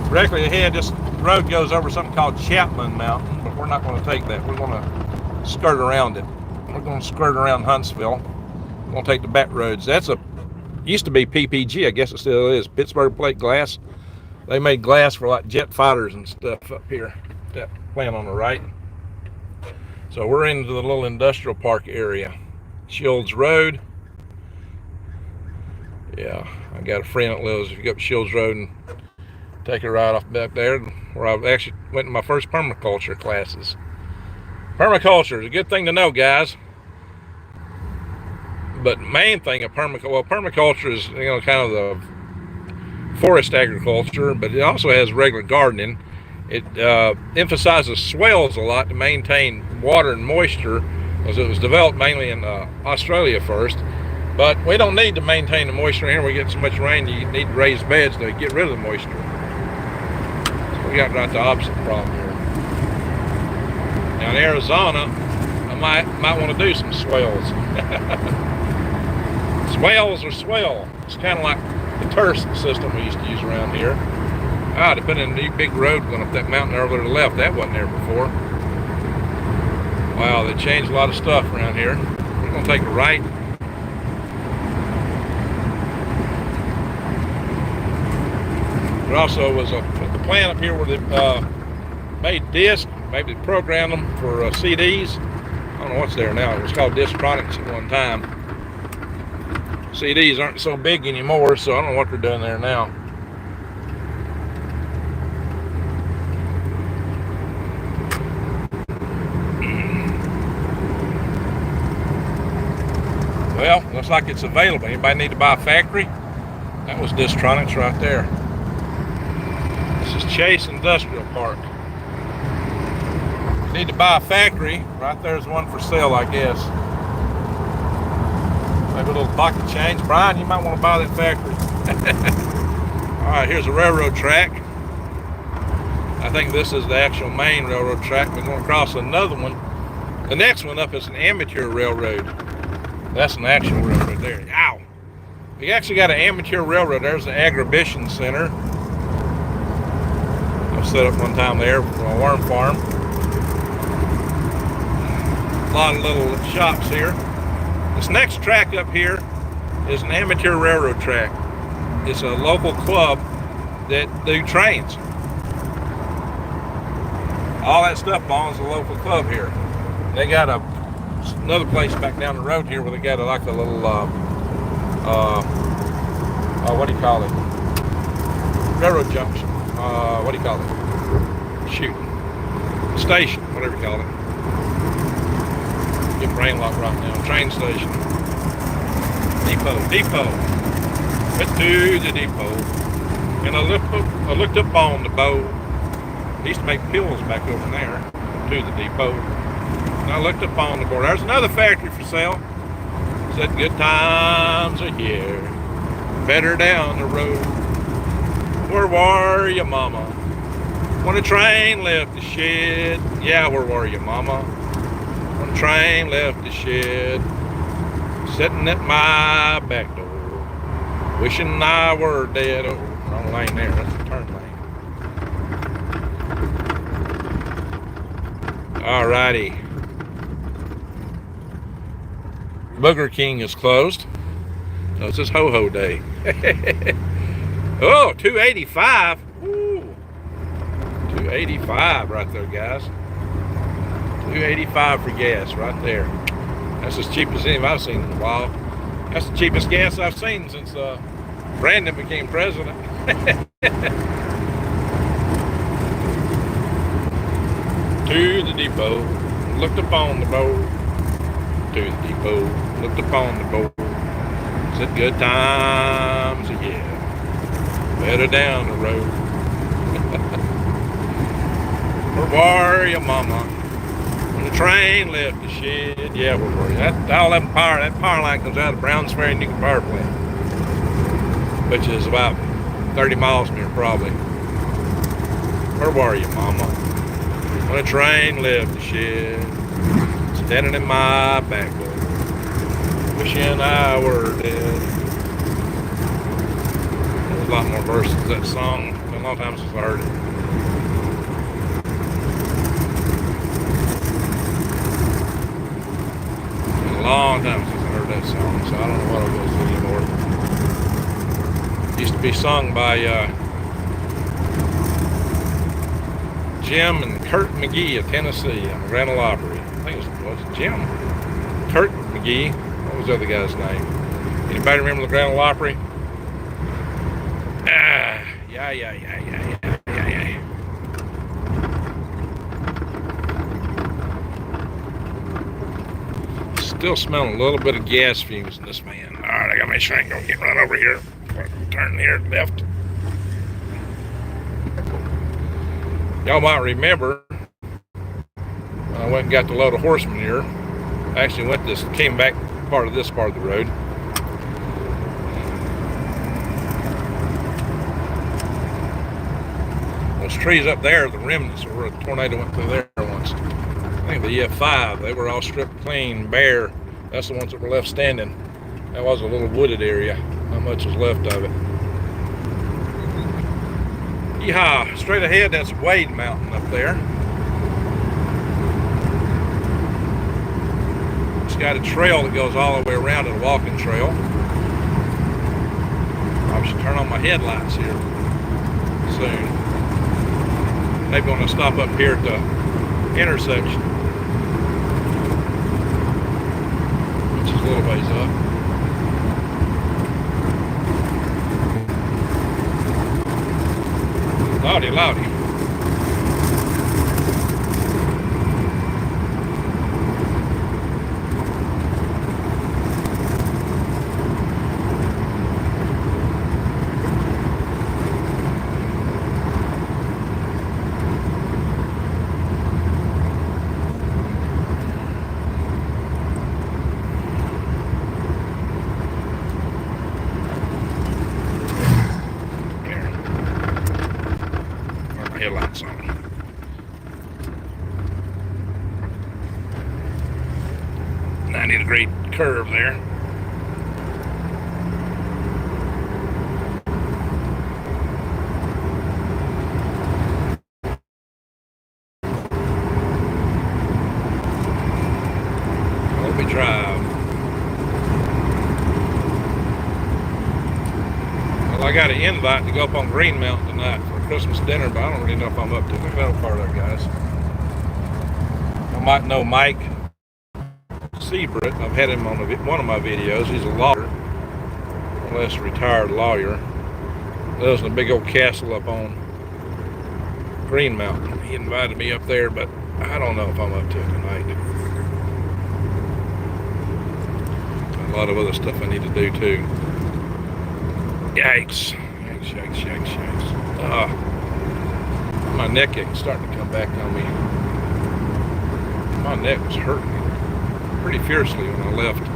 Directly ahead, this road goes over something called Chapman Mountain, but we're not going to take that. We're going to skirt around it. We're going to skirt around Huntsville. We're going to take the back roads. That's used to be PPG, I guess it still is, Pittsburgh Plate Glass. They made glass for like jet fighters and stuff up here. That plant on the right. So we're into the little industrial park area. Shields Road. Yeah, I got a friend that lives, if you go up Shields Road and take a ride off back there, where I actually went to my first permaculture classes. Permaculture is a good thing to know, guys. But main thing of permaculture is, kind of the forest agriculture, but it also has regular gardening. It emphasizes swales a lot to maintain water and moisture, because it was developed mainly in Australia first. But we don't need to maintain the moisture here. We get so much rain, you need raised beds to get rid of the moisture. So we got right the opposite problem here. Now in Arizona, I might want to do some swales. Swales are swell. It's kind of like the turf system we used to use around here. They put in a new big road going up that mountain over to the left. That wasn't there before. Wow, they changed a lot of stuff around here. We're going to take a right. There also was a plant up here where they made discs. Maybe they programmed them for CDs. I don't know what's there now. It was called Disctronics at one time. CDs aren't so big anymore, so I don't know what they're doing there now. Looks like it's available. Anybody need to buy a factory? That was Distronics right there. This is Chase Industrial Park. If you need to buy a factory, right there's one for sale, I guess. Maybe a little pocket change. Brian, you might want to buy that factory. All right, here's a railroad track. I think this is the actual main railroad track. We're going to cross another one. The next one up is an amateur railroad. That's an actual railroad there. Ow! We actually got an amateur railroad. There's the Agribition Center. I've set up one time there for a worm farm. A lot of little shops here. This next track up here is an amateur railroad track. It's a local club that do trains. All that stuff belongs to the local club here. They got another place back down the road here where they got like a little, what do you call it? Railroad junction. What do you call it? Shoot. Station, whatever you call it. Get brain locked right now. Train station. Depot. Went to the depot. And I looked up on the boat. They used to make pills back over there to the depot. And I looked up on the board. There's another factory for sale. Said good times are here. Better down the road. Where were you, mama? When the train left the shed. Yeah, where were you, mama? When the train left the shed. Sitting at my back door. Wishing I were dead. Oh, wrong lane there. That's the turn lane. Alrighty. Booger King is closed. No, it's just ho-ho day. Oh, 285. Woo. 285 right there, guys. 285 for gas right there. That's as cheap as any I've seen in a while. That's the cheapest gas I've seen since Brandon became president. To the depot, looked upon the boat. To the depot, looked upon the boat. Said good times, yeah. Better down the road. Where were you, mama? When the train left the shed. Yeah, where were you? That power line comes out of Browns Ferry Nuclear Power Plant, which is about 30 miles from here, probably. Where were you, mama? When the train left the shed, standing in my back door, wishing I were dead. There's a lot more verses to that song. It's been a long time since I heard it. It's been a long time since I heard that song, so I don't know what it goes anymore. It used to be sung by Jim and Kurt McGee of Tennessee on the Grand Ole Opry. I think it was Jim. Kurt McGee. What was the other guy's name? Anybody remember the Grand Ole Opry? Yeah. Still smelling a little bit of gas fumes in this van. All right, I got my shank. Gonna get right over here. Turn here left. Y'all might remember when I went and got the load of horse manure. I actually came back part of this part of the road. Those trees up there, the remnants where a tornado went through there once. I think the EF5, they were all stripped clean, bare. That's the ones that were left standing. That was a little wooded area. Not much was left of it. Yeehaw, straight ahead, that's Wade Mountain up there. It's got a trail that goes all the way around it, a walking trail. I should turn on my headlights here soon. Maybe when I stop up here at the intersection, which is a little ways up. Lowdy. my headlights on. And 90-degree curve there. Drive. Well, I got an invite to go up on Green Mountain tonight for Christmas dinner, but I don't really know if I'm up to it. Look at that old car there, guys. I might know Mike Seabrit. I've had him on one of my videos. He's a lawyer, more or less a retired lawyer. Lives in a big old castle up on Green Mountain. He invited me up there, but I don't know if I'm up to it tonight. A lot of other stuff I need to do too. Yikes. Yikes, yikes, yikes, yikes. My neck is starting to come back on me. My neck was hurting pretty fiercely when I left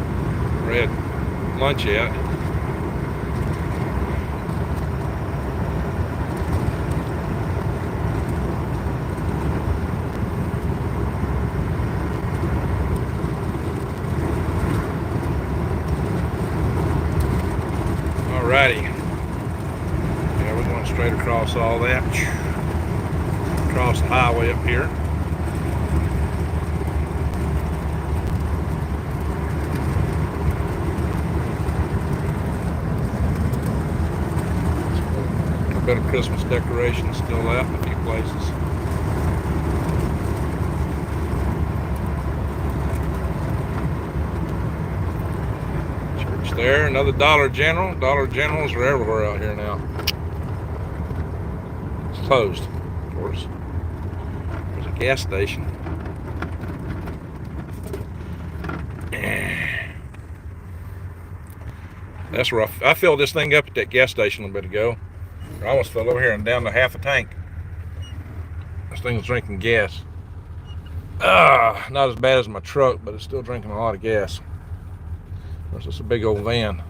where I had lunch at. Alrighty. Yeah, we're going straight across all that. Across the highway up here. A bit of Christmas decorations still out in a few places. There, another Dollar General. Dollar Generals are everywhere out here now. It's closed, of course. There's a gas station. That's rough. I filled this thing up at that gas station a bit ago. I almost fell over here and down to half a tank. This thing was drinking gas. Not as bad as my truck, but it's still drinking a lot of gas. It's just a big old van.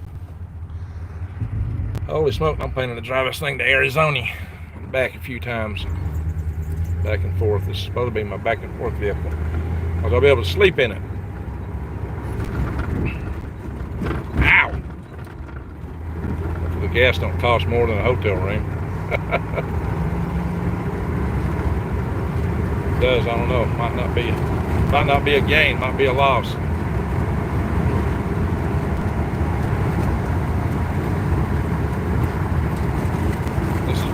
Holy smoke, I'm planning to drive this thing to Arizona and back a few times. Back and forth. This is supposed to be my back and forth vehicle. I'll be able to sleep in it. Ow! The gas don't cost more than a hotel room. It does, I don't know. Might not be a gain, might be a loss.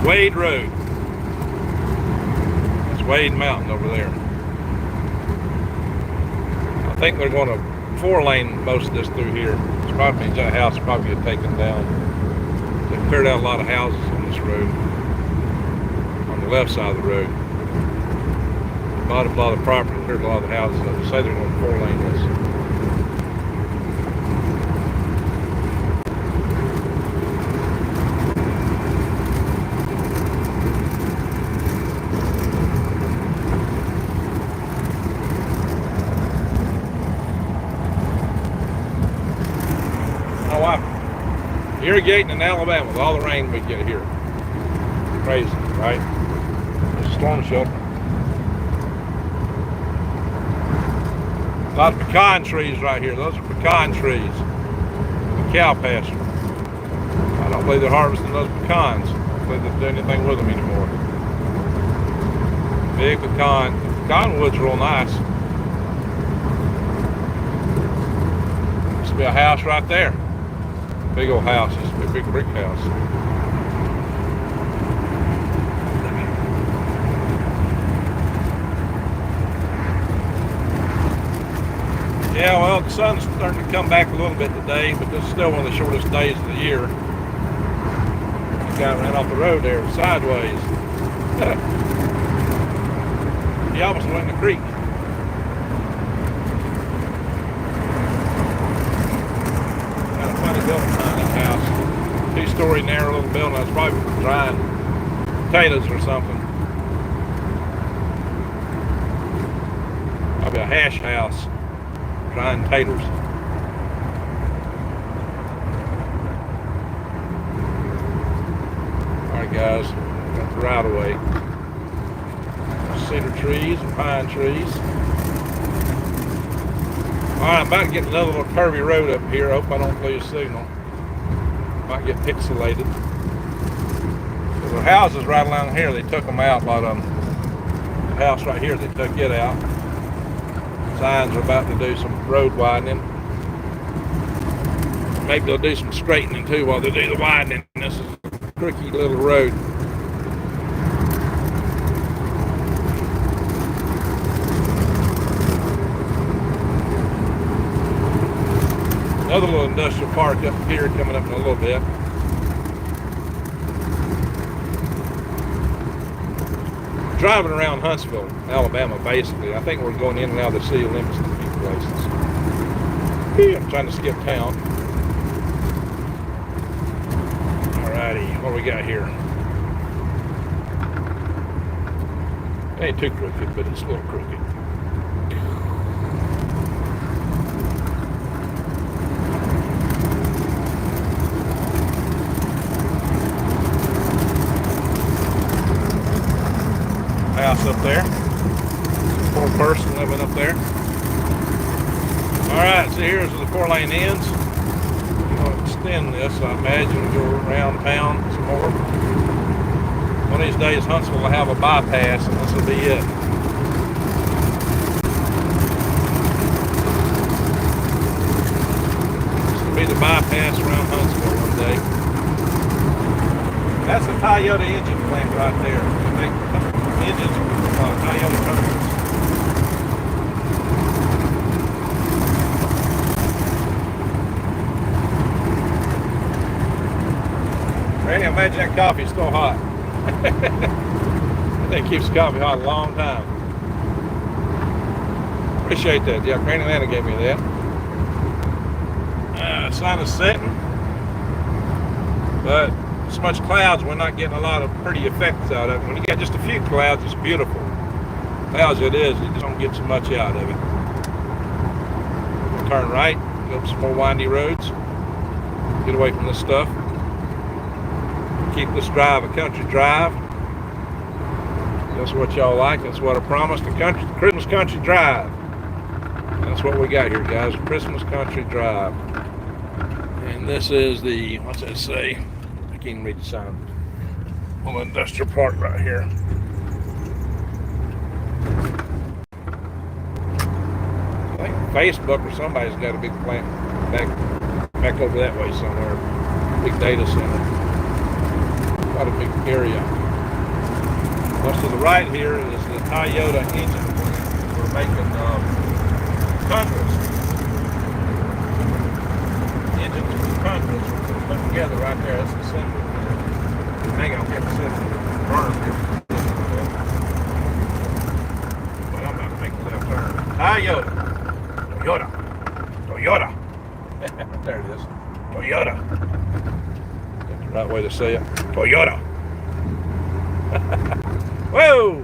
Wade Road. That's Wade Mountain over there. I think they're going to 4-lane most of this through here. It's probably means that house will probably get taken down. They've cleared out a lot of houses on this road. On the left side of the road. Bought a lot of property, cleared a lot of the houses. They say they're going to 4-lane this. Irrigating in Alabama with all the rain we get here. Crazy, right? There's a storm shelter. A lot of pecan trees right here. Those are pecan trees. The cow pasture. I don't believe they're harvesting those pecans. I don't believe they're doing anything with them anymore. Big pecan. The pecan wood's real nice. Used to be a house right there. Big old house. Used to be a big brick house. Yeah, well, the sun's starting to come back a little bit today, but this is still one of the shortest days of the year. The guy ran off the road there sideways. He almost went in the creek. Kind of funny building behind that house. 2-story narrow little building. That's probably for drying potatoes or something. Probably a hash house. Drying taters. Alright guys, got the right away. cedar trees and pine trees. Alright, I'm about to get another little curvy road up here. I hope I don't lose signal. Might get pixelated. There's houses right along here. They took them out, a lot of them. The house right here, they took it out. Signs are about to do some road widening. Maybe they'll do some straightening too while they do the widening. This is a crooked little road. Another little industrial park up here coming up in a little bit. Driving around Huntsville, Alabama, basically. I think we're going in and out of the city limits in a few places. I'm trying to skip town. Alrighty, what do we got here? It ain't too crooked, but it's a little crooked. House up there. Poor person living up there. Alright, so here's the 4-lane ends. I'm going to extend this, I imagine, go around town some more. One of these days, Huntsville will have a bypass, and this will be it. This will be the bypass around Huntsville one day. That's a Toyota engine plant right there. They make engines with Toyota companies. Randy, imagine that coffee's still hot. That thing keeps the coffee hot a long time. Appreciate that. Yeah, Granny Nana gave me that. Sun is setting, but so much clouds, we're not getting a lot of pretty effects out of it. When you get just a few clouds, it's beautiful. Clouds it is, you just don't get so much out of it. We'll turn right, go up some more windy roads, get away from this stuff. Keep this drive a country drive. That's what y'all like. That's what I promised. The Christmas country drive. That's what we got here, guys. Christmas country drive. And this is the, what's that say? I can't even read the sign. Little industrial park right here. I think Facebook or somebody's got a big plant back over that way somewhere. Big data center. Quite a big area. What's to the right here is the Toyota engine plant. We're making Tundras. Engines with Tundras put together right there. That's the center. Hang on, get the center. Burn here. But I'm about to make the left turn. Toyota. There it is. Toyota. That's the right way to say it. Toyota. Whoa!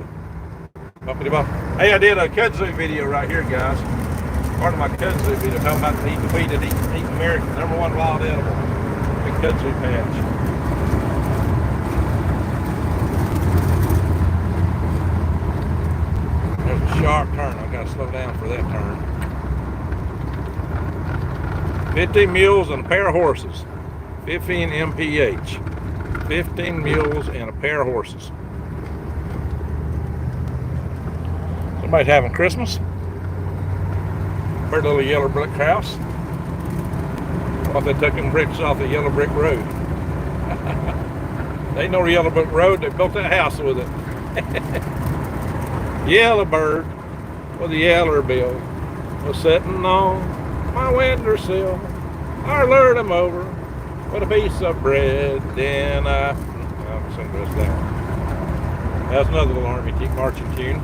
Bumpity bump. Hey, I did a kudzu video right here, guys. Part of my kudzu video talking about the wheat that eat American, #1 wild edible. Big kudzu patch. There's a sharp turn. I've got to slow down for that turn. 15 mules and a pair of horses. 15 mph. 15 mules and a pair of horses. Somebody's having Christmas. Pretty little yellow brick house. Thought they took them bricks off the yellow brick road. They ain't no yellow brick road. They built that house with it. Yellow bird with a yeller bill was sitting on my windowsill. I lured him over with a piece of bread. Then I'll sing the rest of that one. That's another little army marching tune.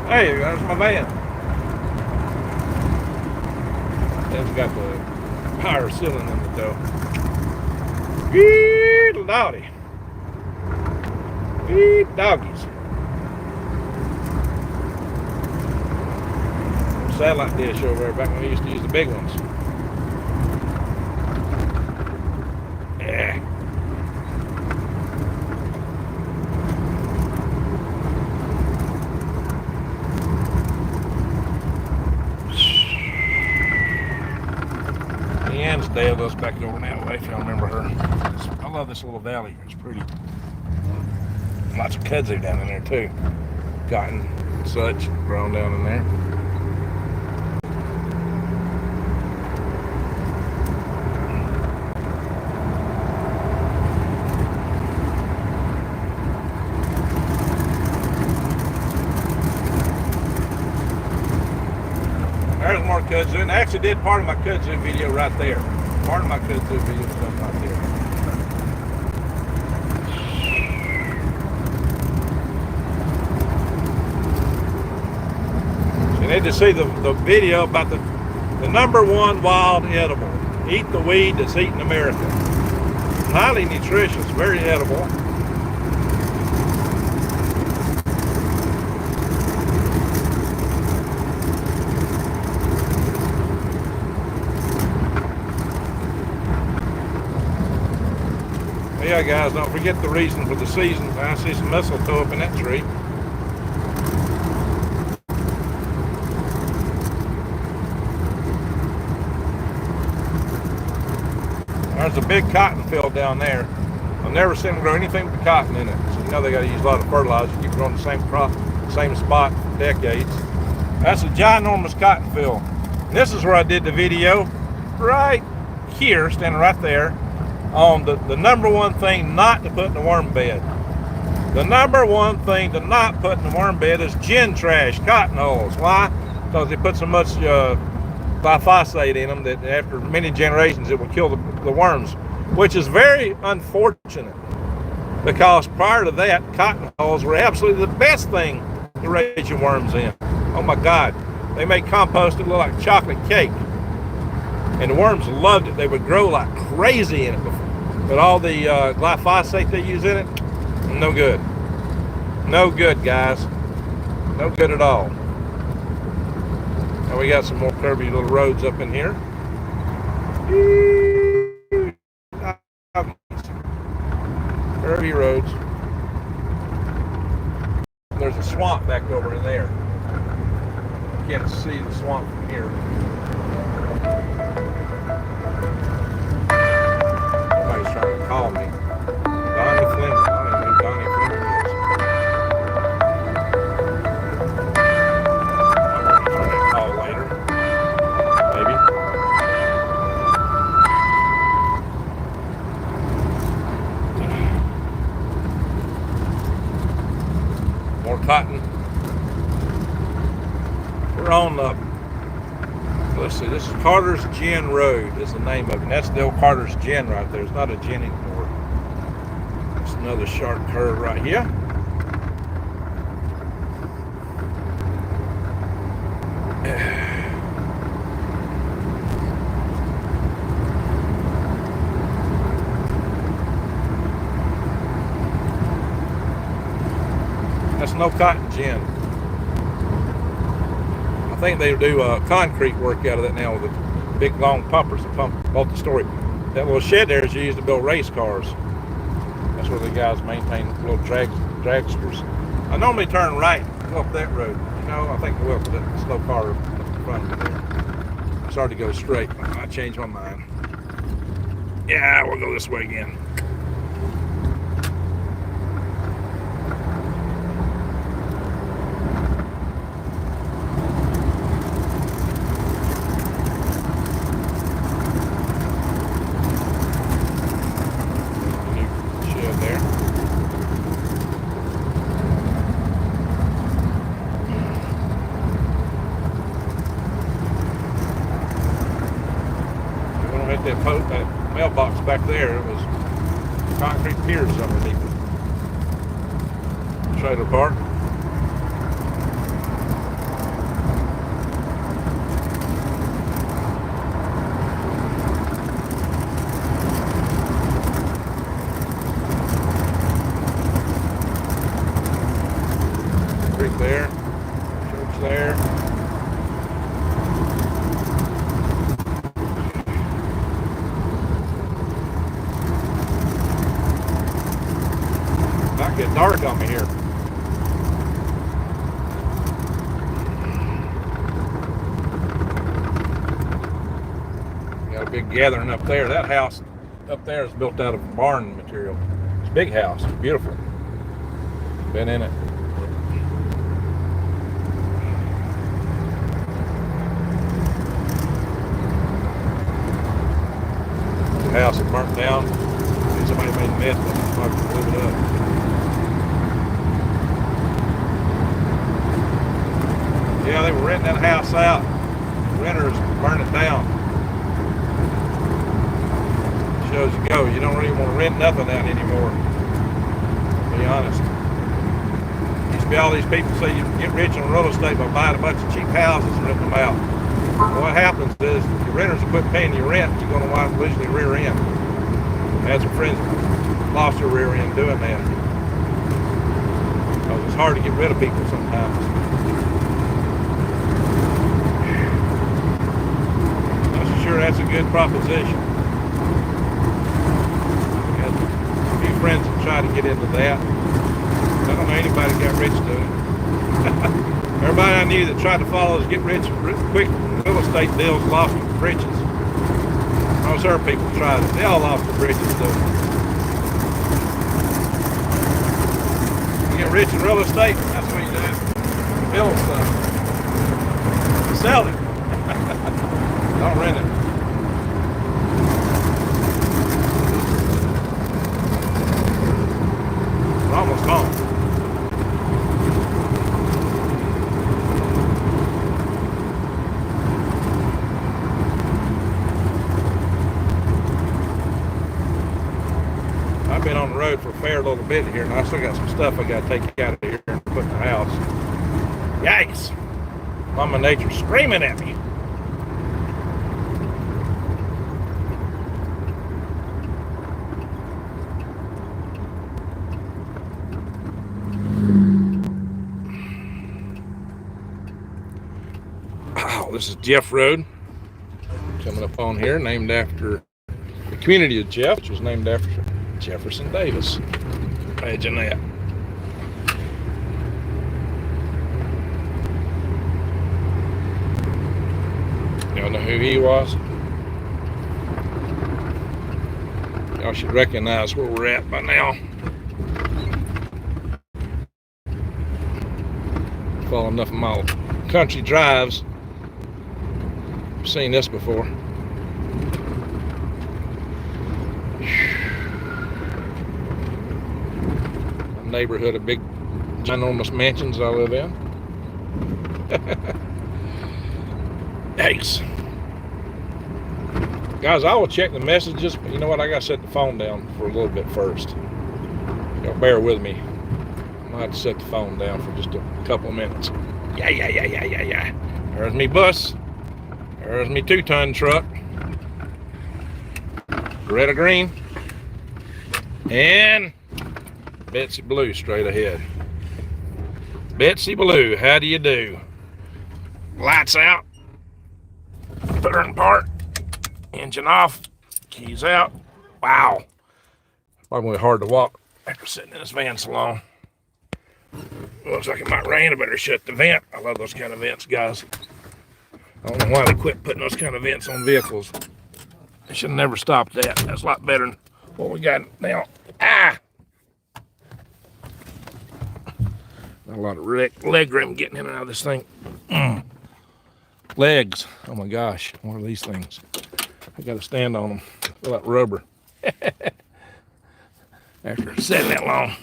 Hey, there's my van. It's got the power ceiling in the door. Eee, doggy. Eee, doggies. Satellite dish over there back when we used to use the big ones. Yeah. if y'all remember her. I love this little valley here. It's pretty. Lots of kudzu down in there too. Cotton and such grown down in there. There's more kudzu, and I actually did part of my kudzu video right there. Part of my kudzu video was done right there. So you need to see the video about the #1 wild edible. Eat the weed that's eaten America. Highly nutritious, very edible. Yeah, guys, don't forget the reason for the season. I see some mistletoe up in that tree. There's a big cotton field down there. I've never seen them grow anything but cotton in it. So you know they got to use a lot of fertilizer. Keep growing the same crop, same spot for decades. That's a ginormous cotton field. And this is where I did the video, right here, standing right there, on the #1 thing not to put in the worm bed. The #1 thing to not put in the worm bed is gin trash, cotton hulls. Why? Because they put so much glyphosate in them that after many generations it will kill the worms, which is very unfortunate, because prior to that, cotton hulls were absolutely the best thing to raise your worms in. Oh my God, they made compost that looked like chocolate cake, and the worms loved it. They would grow like crazy in it, but all the glyphosate they use in it, no good. No good, guys. No good at all. Now we got some more curvy little roads up in here. Curvy roads. There's a swamp back over in there. You can't see the swamp from here. Somebody's trying to call me. Donnie Flynn. I don't even know who Donnie Flynn is. I'm going to try that call later. Maybe. More cotton. We're on let's see, this is Carter's Gin Road is the name of it. And that's the old Carter's Gin right there. It's not a gin anymore. It's another sharp curve right here. That's no cotton gin. I think they do concrete work out of that now with the big long pumpers that pump multi-story. That little shed there is used to build race cars. That's where the guys maintain little dragsters. I normally turn right and go up that road. You know, I think I will, because that slow car up in front of me there. I started to go straight. I changed my mind. Yeah, we'll go this way again. That mailbox back there, it was concrete piers underneath it. Trailer park. Creek there, church there. Get dark on me here. Got a big gathering up there. That house up there is built out of barn material. It's a big house, beautiful. Been in it. The house had burnt down. And somebody made a mess with it. Somebody blew it up. Yeah, they were renting that house out. The renters burned it down. Shows you go. You don't really want to rent nothing out anymore. To be honest. Used to be all these people say you can get rich on real estate by buying a bunch of cheap houses and renting them out. What happens is the renters will quit paying you rent, you're going to wind up losing your rear end. I had some friends lost their rear end doing that. Because it's hard to get rid of people sometimes. I'm sure that's a good proposition. I had a few friends that tried to get into that. I don't know anybody that got rich doing it. Everybody I knew that tried to follow us get rich quick real estate deals lost their britches. Those other people tried it. They all lost their britches doing it. You get rich in real estate, that's what you do. Build stuff. Sell it. Don't rent it. We're almost home. I've been on the road for a fair little bit here, and I still got some stuff I got to take out of here and put in the house. Yikes! Mama Nature screaming at me. Oh, this is Jeff Road coming up on here, named after the community of Jeff, which was named after Jefferson Davis. Imagine that. Y'all know who he was? Y'all should recognize where we're at by now. Follow enough of my country drives. I've seen this before. Neighborhood of big ginormous mansions I live in. Thanks. Guys, I will check the messages, but you know what? I gotta set the phone down for a little bit first. Y'all bear with me. I'm gonna have to set the phone down for just a couple of minutes. Yeah. There's me bus. There's me 2-ton truck. Red or green. And Betsy Blue straight ahead. Betsy Blue, how do you do? Lights out. Put her in park. Engine off. Keys out. Wow. Probably hard to walk after sitting in this van so long. Looks like it might rain. I better shut the vent. I love those kind of vents, guys. I don't know why they quit putting those kind of vents on vehicles. They should have never stopped that. That's a lot better than what we got now. Ah! Not a lot of leg room getting in and out of this thing. Legs. Oh my gosh. What are these things? I got to stand on them. Feel like rubber. After sitting that long.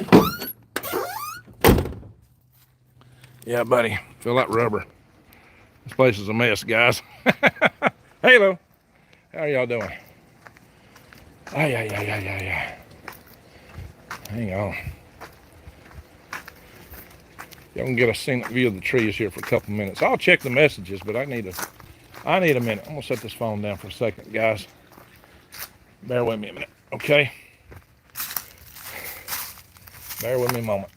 Yeah, buddy. Feel like rubber. This place is a mess, guys. Hello. How y'all doing? Yeah. Hang on. Y'all can get a scenic view of the trees here for a couple minutes. I'll check the messages, but I need a minute. I'm gonna set this phone down for a second, guys. Bear with me a minute, okay? Bear with me a moment.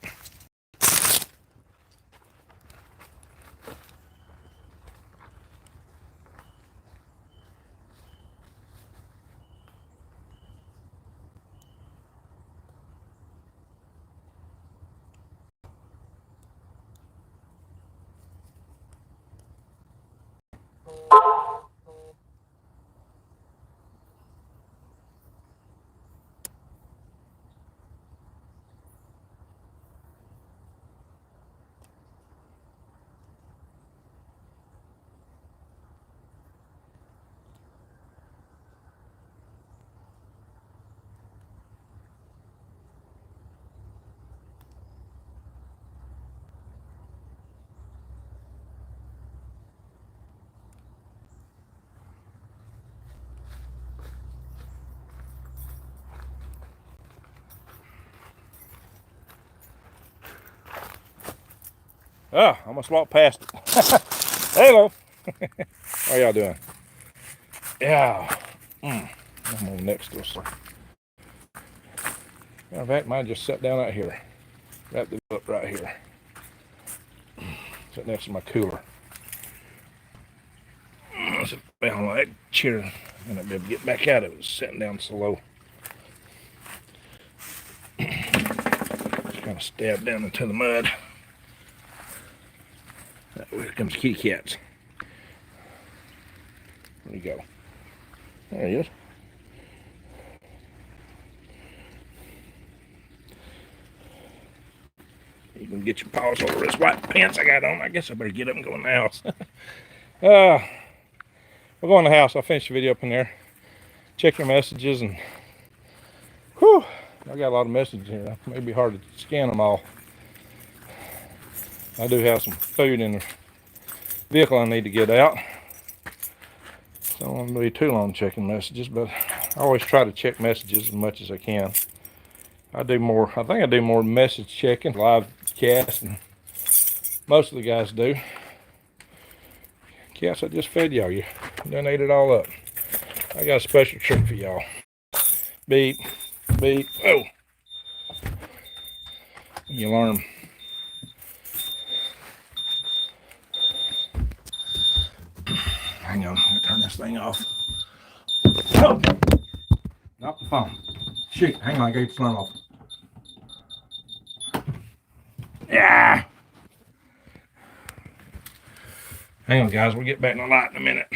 Oh, I almost walked past it. Hello. How y'all doing? Yeah. I'm on next to us. Matter of fact, mine just sat down out here. Wrapped it up right here. Sitting next to my cooler. I sit down on that chair and I'd be able to get back out of it. It's sitting down so low. Just kind of stabbed down into the mud. Here comes kitty cats. Where'd he go? There he is. You can get your paws over his white pants I got on. I guess I better get up and go in the house. We'll go in the house. I'll finish the video up in there. Check your messages and whew, I got a lot of messages here. It may be hard to scan them all. I do have some food in the vehicle I need to get out. So I don't want to be too long checking messages, but I always try to check messages as much as I can. I think I do more message checking, live cast, and most of the guys do. Cats, I just fed y'all. You done ate it all up. I got a special treat for y'all. Beep, beep, oh. You alarm. Hang on, I'm gonna turn this thing off. Oh, drop the phone. Shoot, hang on, I got the alarm off. Yeah. Hang on, guys, we'll get back in the light in a minute.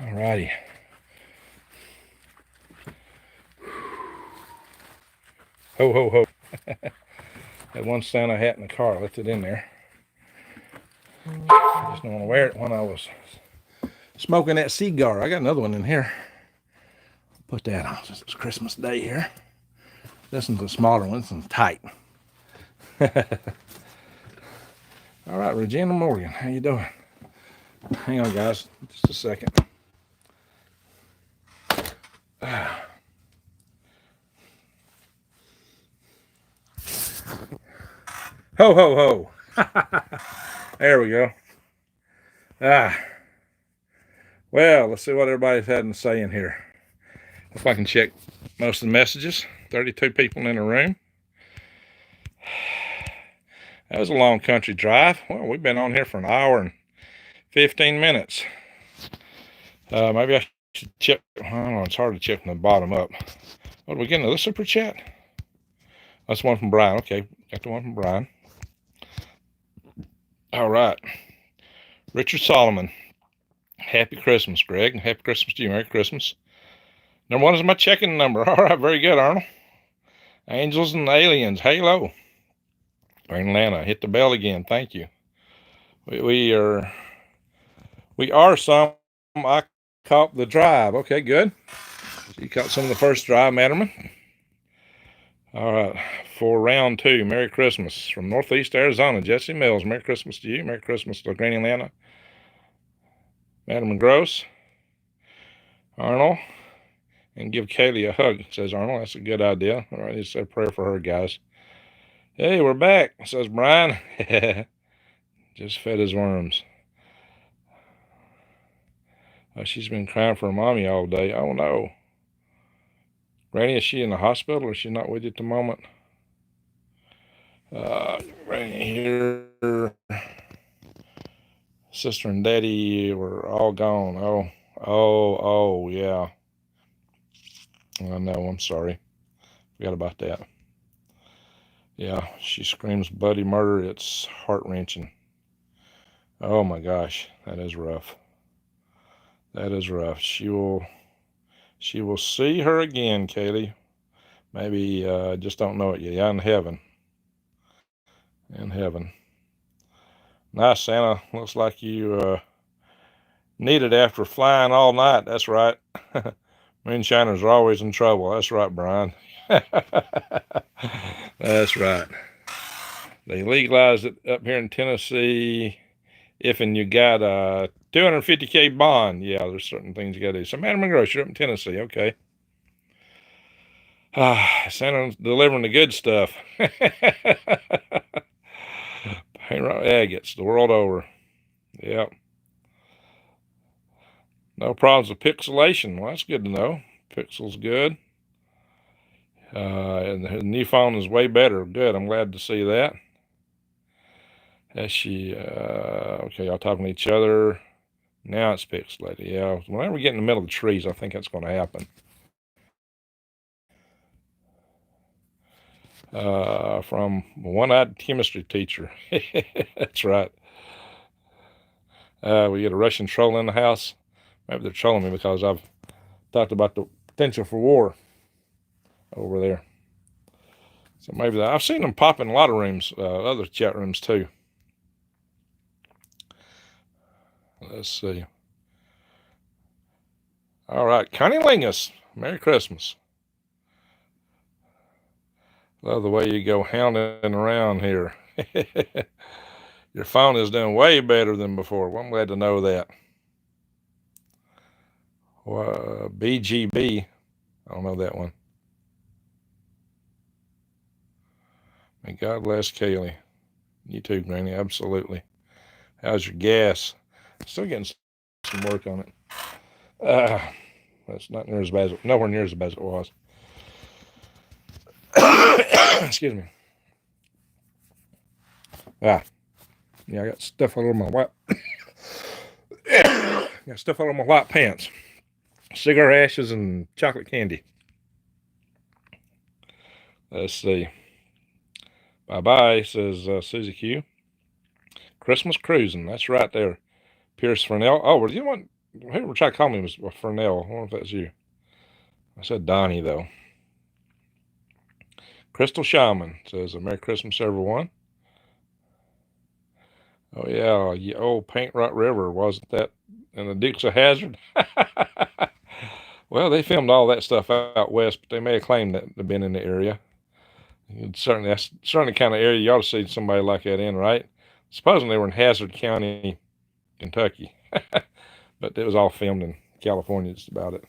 Alrighty. Ho, ho, ho. Had one Santa hat in the car, left it in there. I just don't want to wear it when I was smoking that cigar. I got another one in here. Put that on since it's Christmas Day here. This one's a smaller one, this one's tight. All right, Regina Morgan, how you doing? Hang on, guys, just a second. Ho, ho, ho. There we go. Well, let's see what everybody's had to say in here. If I can check most of the messages. 32 people in the room. That was a long country drive. Well, we've been on here for an hour and 15 minutes. Maybe I should check. I don't know, it's hard to check from the bottom up. What are we getting? Another super chat? That's one from Brian. Okay, got the one from Brian. All right. Richard Solomon. Happy Christmas, Greg. And happy Christmas to you. Merry Christmas. Number one is my checking number. All right, very good, Arnold. Angels and Aliens. Halo. Atlanta. Hit the bell again. Thank you. We are some. I caught the drive. Okay, good. So you caught some of the first drive, Matterman. All right, for round two, Merry Christmas from Northeast Arizona, Jesse Mills. Merry Christmas to you. Merry Christmas to Green Atlanta. Madam Gross. Arnold. And give Kaylee a hug, says Arnold. That's a good idea. All right, let's say a prayer for her, guys. Hey, we're back, says Brian. Just fed his worms. She's been crying for her mommy all day. Oh, no. Granny, is she in the hospital or is she not with you at the moment? Granny here. Sister and Daddy were all gone. Oh, yeah. I know, I'm sorry. Forgot about that. Yeah, she screams bloody murder. It's heart-wrenching. Oh my gosh, that is rough. That is rough. She will see her again, Kaylee. Maybe just don't know it yet. Yeah, in heaven. In heaven. Nice, Santa. Looks like you need it after flying all night. That's right. Moonshiners are always in trouble. That's right, Brian. That's right. They legalized it up here in Tennessee if and you got a $250K bond. Yeah, there's certain things you got to do. So, Madam Gross, you're up in Tennessee. Okay. Santa's delivering the good stuff. Paint agates the world over. Yep. No problems with pixelation. Well, that's good to know. Pixel's good. And the new phone is way better. Good. I'm glad to see that. As she, okay, y'all talking to each other. Now it's pixelated. Yeah. Whenever we get in the middle of the trees, I think that's going to happen. From a one-eyed chemistry teacher. That's right. We get a Russian troll in the house. Maybe they're trolling me because I've talked about the potential for war over there. So maybe I've seen them pop in a lot of rooms, other chat rooms too. Let's see. All right, Connie Lingus, Merry Christmas. Love the way you go hounding around here. Your phone is doing way better than before. Well, I'm glad to know that. BGB, I don't know that one. May God bless Kaylee. You too, Granny, absolutely. How's your gas? Still getting some work on it. That's not near as bad, nowhere near as bad as it was. Excuse me. Yeah, I got stuff all over my white. Got stuff all over my white pants. Cigar ashes and chocolate candy. Let's see. Bye-bye, says Susie Q. Christmas cruising. That's right there. Pierce Fernell. Oh, well, you know what? Whoever tried to call me was Fernell. I wonder if that's you. I said Donnie, though. Crystal Shaman says, Merry Christmas, everyone. Oh, yeah. Old Paint Rot River. Wasn't that in the Dukes of Hazzard? Well, they filmed all that stuff out west, but they may have claimed that they've been in the area. That's certainly the kind of area you ought to see somebody like that in, right? Supposedly they were in Hazard County, Kentucky. But it was all filmed in California, just about it.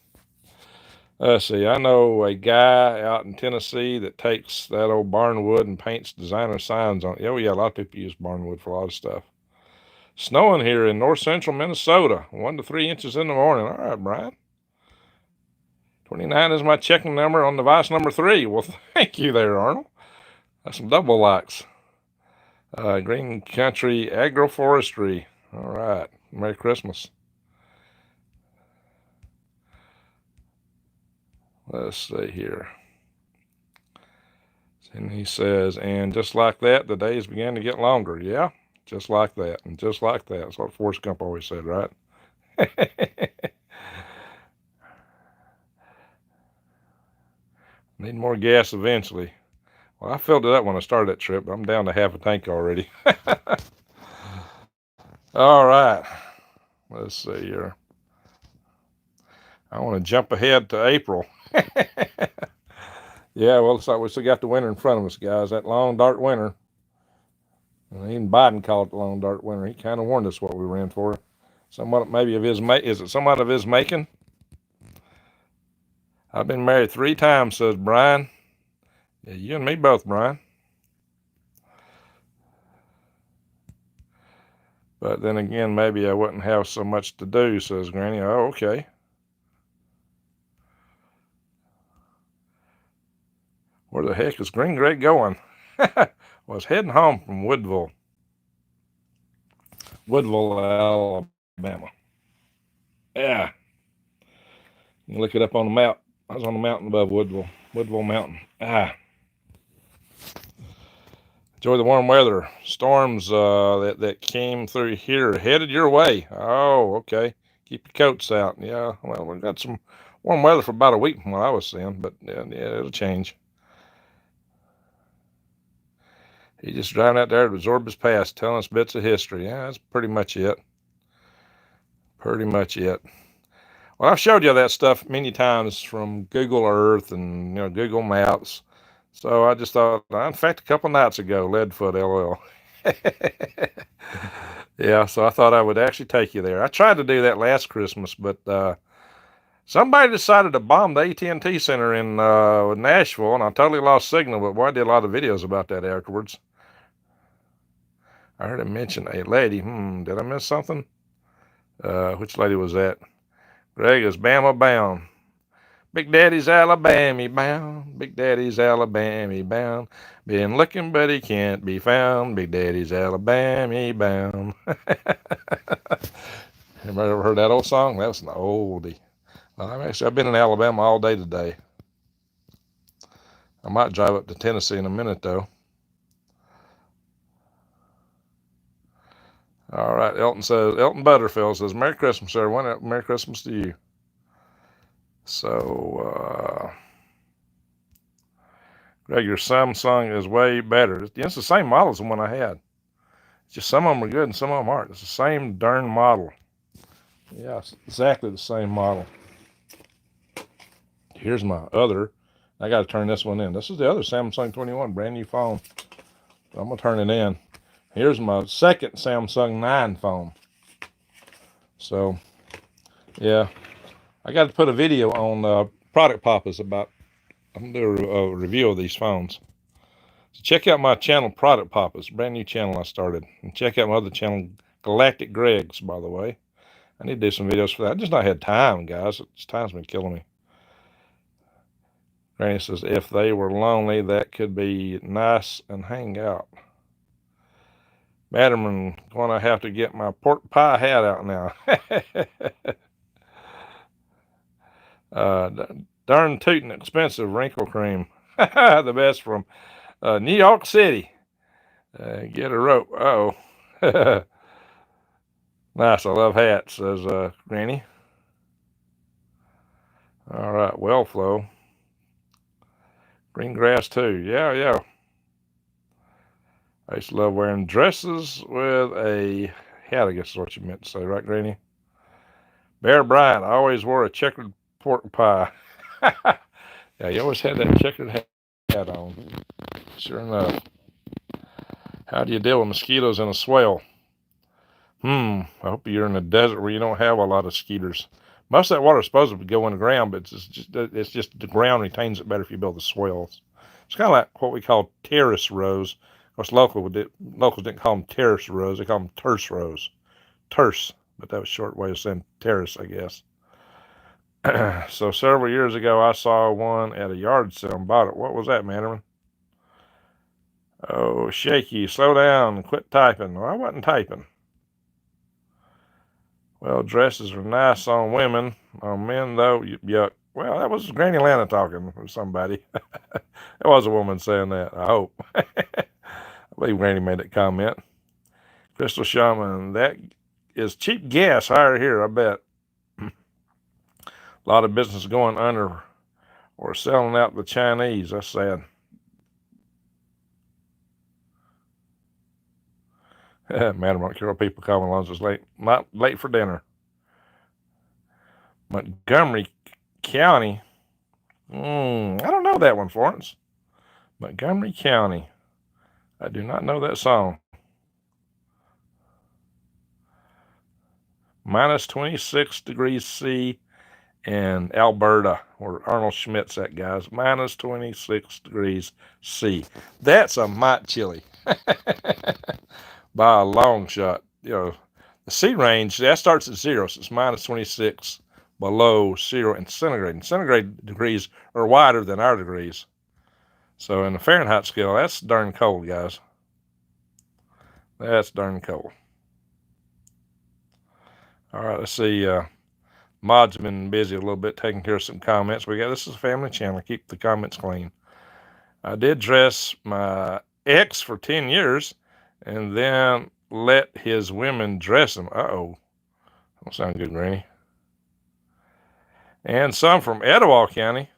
Let's see, I know a guy out in Tennessee that takes that old barnwood and paints designer signs on it. Oh, yeah, a lot of people use barnwood for a lot of stuff. Snowing here in north central Minnesota, 1 to 3 inches in the morning. All right, Brian. 29 is my checking number on device number 3. Well, thank you there, Arnold. That's some double likes. Green Country Agroforestry. All right. Merry Christmas. Let's see here. And he says, and just like that, the days began to get longer. Yeah, just like that. And just like that. That's what Forrest Gump always said, right? Need more gas eventually. Well, I filled it up when I started that trip, but I'm down to half a tank already. All right. Let's see here. I want to jump ahead to April. Yeah, well, looks like we still got the winter in front of us, guys. That long, dark winter. And even Biden called it the long, dark winter. He kind of warned us what we were in for. Somewhat maybe of his is it somewhat of his making? I've been married 3 times, says Brian. Yeah, you and me both, Brian. But then again, maybe I wouldn't have so much to do, says Granny. Oh, okay. Where the heck is Green Gray going? Was heading home from Woodville, Alabama. Yeah. You can look it up on the map. I was on the mountain above Woodville Mountain. Enjoy the warm weather. Storms that came through here headed your way. Oh, okay. Keep your coats out. Yeah, well, we got some warm weather for about a week from what I was seeing, but yeah, it'll change. He's just driving out there to absorb his past, telling us bits of history. Yeah, that's pretty much it. Well, I've showed you that stuff many times from Google Earth and Google Maps. So I just thought, in fact, a couple nights ago, Leadfoot, LL. Yeah, so I thought I would actually take you there. I tried to do that last Christmas, but Somebody decided to bomb the AT&T Center in Nashville, and I totally lost signal, but boy, I did a lot of videos about that afterwards. I heard him mention a lady. Did I miss something? Which lady was that? Greg is Bama bound. Big Daddy's Alabama bound. Big Daddy's Alabama bound. Been looking, but he can't be found. Big Daddy's Alabama bound. Anybody ever heard that old song? That was an oldie. I've been in Alabama all day today. I might drive up to Tennessee in a minute, though. All right, Elton Butterfield says, Merry Christmas, everyone. Merry Christmas to you. So, Greg, your Samsung is way better. It's the same model as the one I had. It's just some of them are good and some of them aren't. It's the same darn model. Yeah, it's exactly the same model. Here's my other. I got to turn this one in. This is the other Samsung 21, brand new phone. So I'm going to turn it in. Here's my second Samsung 9 phone. So, yeah. I got to put a video on Product Papas about, I'm going to do a review of these phones. So check out my channel, Product Papas, brand new channel I started. And check out my other channel, Galactic Greg's, by the way. I need to do some videos for that. I just not had time, guys. Time's been killing me. Granny says, if they were lonely, that could be nice and hang out. Madam, I'm going to have to get my pork pie hat out now. Darn tootin' expensive wrinkle cream. The best from New York City. Get a rope. Uh-oh. Nice, I love hats, says Granny. All right, well flow. Green grass too. Yeah. I used to love wearing dresses with a hat, I guess is what you meant to say, right, Granny? Bear Bryant, I always wore a checkered pork pie. Yeah, you always had that checkered hat on. Sure enough. How do you deal with mosquitoes in a swale? I hope you're in a desert where you don't have a lot of skeeters. Most of that water is supposed to go in the ground, but it's just the ground retains it better if you build the swales. It's kind of like what we call terrace rows. Of course, locals didn't call them terrace rows. They call them terse rows. Terse, but that was a short way of saying terrace, I guess. So several years ago, I saw one at a yard sale and bought it. What was that, Mandarin? Oh, shaky. Slow down and quit typing. Well, I wasn't typing. Well, dresses are nice on women. On men, though, yuck. Well, that was Granny Lana talking or somebody. It was a woman saying that, I hope. I believe Granny made that comment. Crystal Shaman, that is cheap gas higher here, I bet. A lot of business going under or selling out the Chinese. That's sad. Madam, I don't care what people call me, as long as it's late. Not late for dinner. Montgomery County. I don't know that one, Florence. Montgomery County. I do not know that song. Minus 26 degrees C in Alberta, where Arnold Schmidt's at, guys. Minus 26 degrees C. That's a mite chilly. By a long shot. You know, the C range, that starts at 0, so it's minus 26 below 0 in centigrade. And centigrade degrees are wider than our degrees. So in the Fahrenheit scale, that's darn cold, guys. That's darn cold. All right, let's see. Mod's been busy a little bit taking care of some comments. This is a family channel. Keep the comments clean. I did dress my ex for 10 years and then let his women dress him. Uh-oh. Don't sound good, Granny. And some from Etowah County.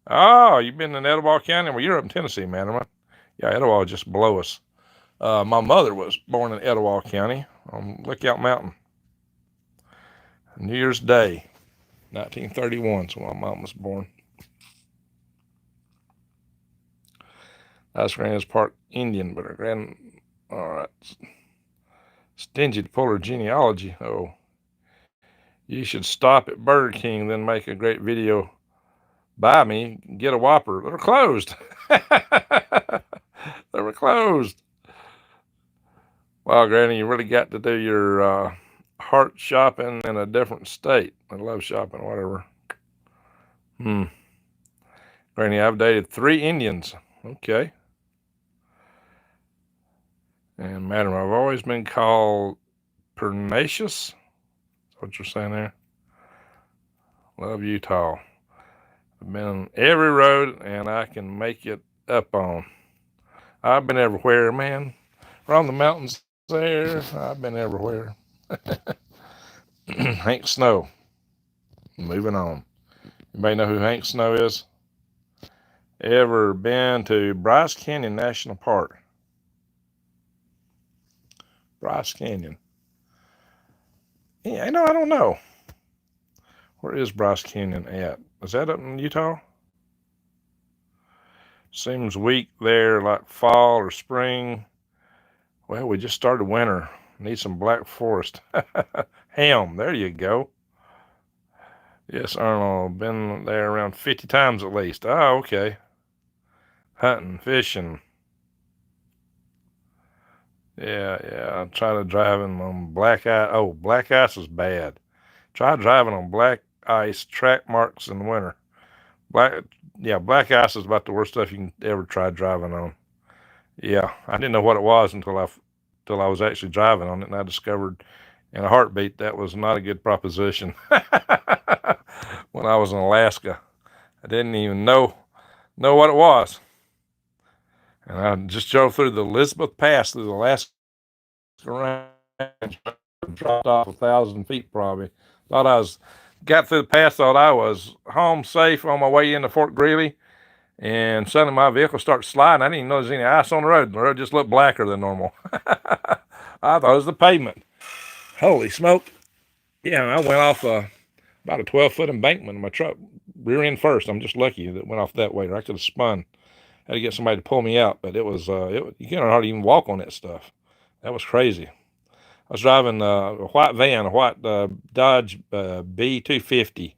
Oh, you've been in Etowah County? Well, you're up in Tennessee, man. Yeah, Etowah just below us. My mother was born in Etowah County on Lookout Mountain. New Year's Day, 1931 is when my mom was born. That's Granny's part Indian, but her all right. Stingy to pull her genealogy. Oh. You should stop at Burger King, then make a great video. Buy me, get a Whopper. They're closed. They were closed. Wow, Granny, you really got to do your heart shopping in a different state. I love shopping, whatever. Granny, I've dated 3 Indians. Okay. And madam, I've always been called pernicious. That's what you're saying there. Love Utah. I've been on every road and I can make it up on. I've been everywhere, man. Around the mountains there. I've been everywhere. Hank Snow. Moving on. Anybody know who Hank Snow is? Ever been to Bryce Canyon National Park? Bryce Canyon. Yeah, I don't know. Where is Bryce Canyon at? Is that up in Utah? Seems weak there, like fall or spring. Well, we just started winter. Need some black forest. Ham, there you go. Yes, Arnold, been there around 50 times at least. Oh, okay. Hunting, fishing. Yeah. I tried driving on black ice. Oh, black ice is bad. Try driving on black ice track marks in the winter. Black ice is about the worst stuff you can ever try driving on. Yeah, I didn't know what it was until I was actually driving on it, and I discovered in a heartbeat that was not a good proposition. When I was in Alaska, I didn't even know what it was, and I just drove through the Elizabeth Pass through the Alaska Range, dropped off 1,000 feet probably. Got through the pass, thought I was home safe on my way into Fort Greely, and suddenly my vehicle started sliding. I didn't even know there was any ice on the road. The road just looked blacker than normal. I thought it was the pavement. Holy smoke. Yeah, I went off about a 12-foot embankment in my truck, rear end first. I'm just lucky that it went off that way, or I could have spun. Had to get somebody to pull me out, but you can't hardly even walk on that stuff. That was crazy. I was driving a white van, a white Dodge B250.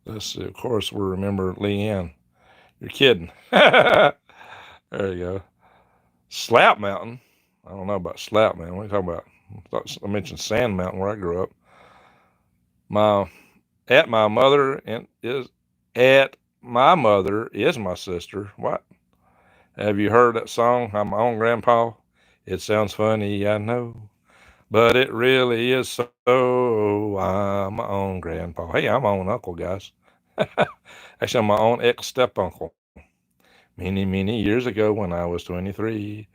Let's see, of course, we remember Leanne. You're kidding. There you go. Slap Mountain. I don't know about Slap Mountain. What are you talking about? I mentioned Sand Mountain where I grew up. My mother is my sister. What? Have you heard that song? I'm my own grandpa. It sounds funny, I know, but it really is so. I'm my own grandpa. Hey, I'm my own uncle, guys. Actually, I'm my own ex-step uncle. Many years ago when I was 23,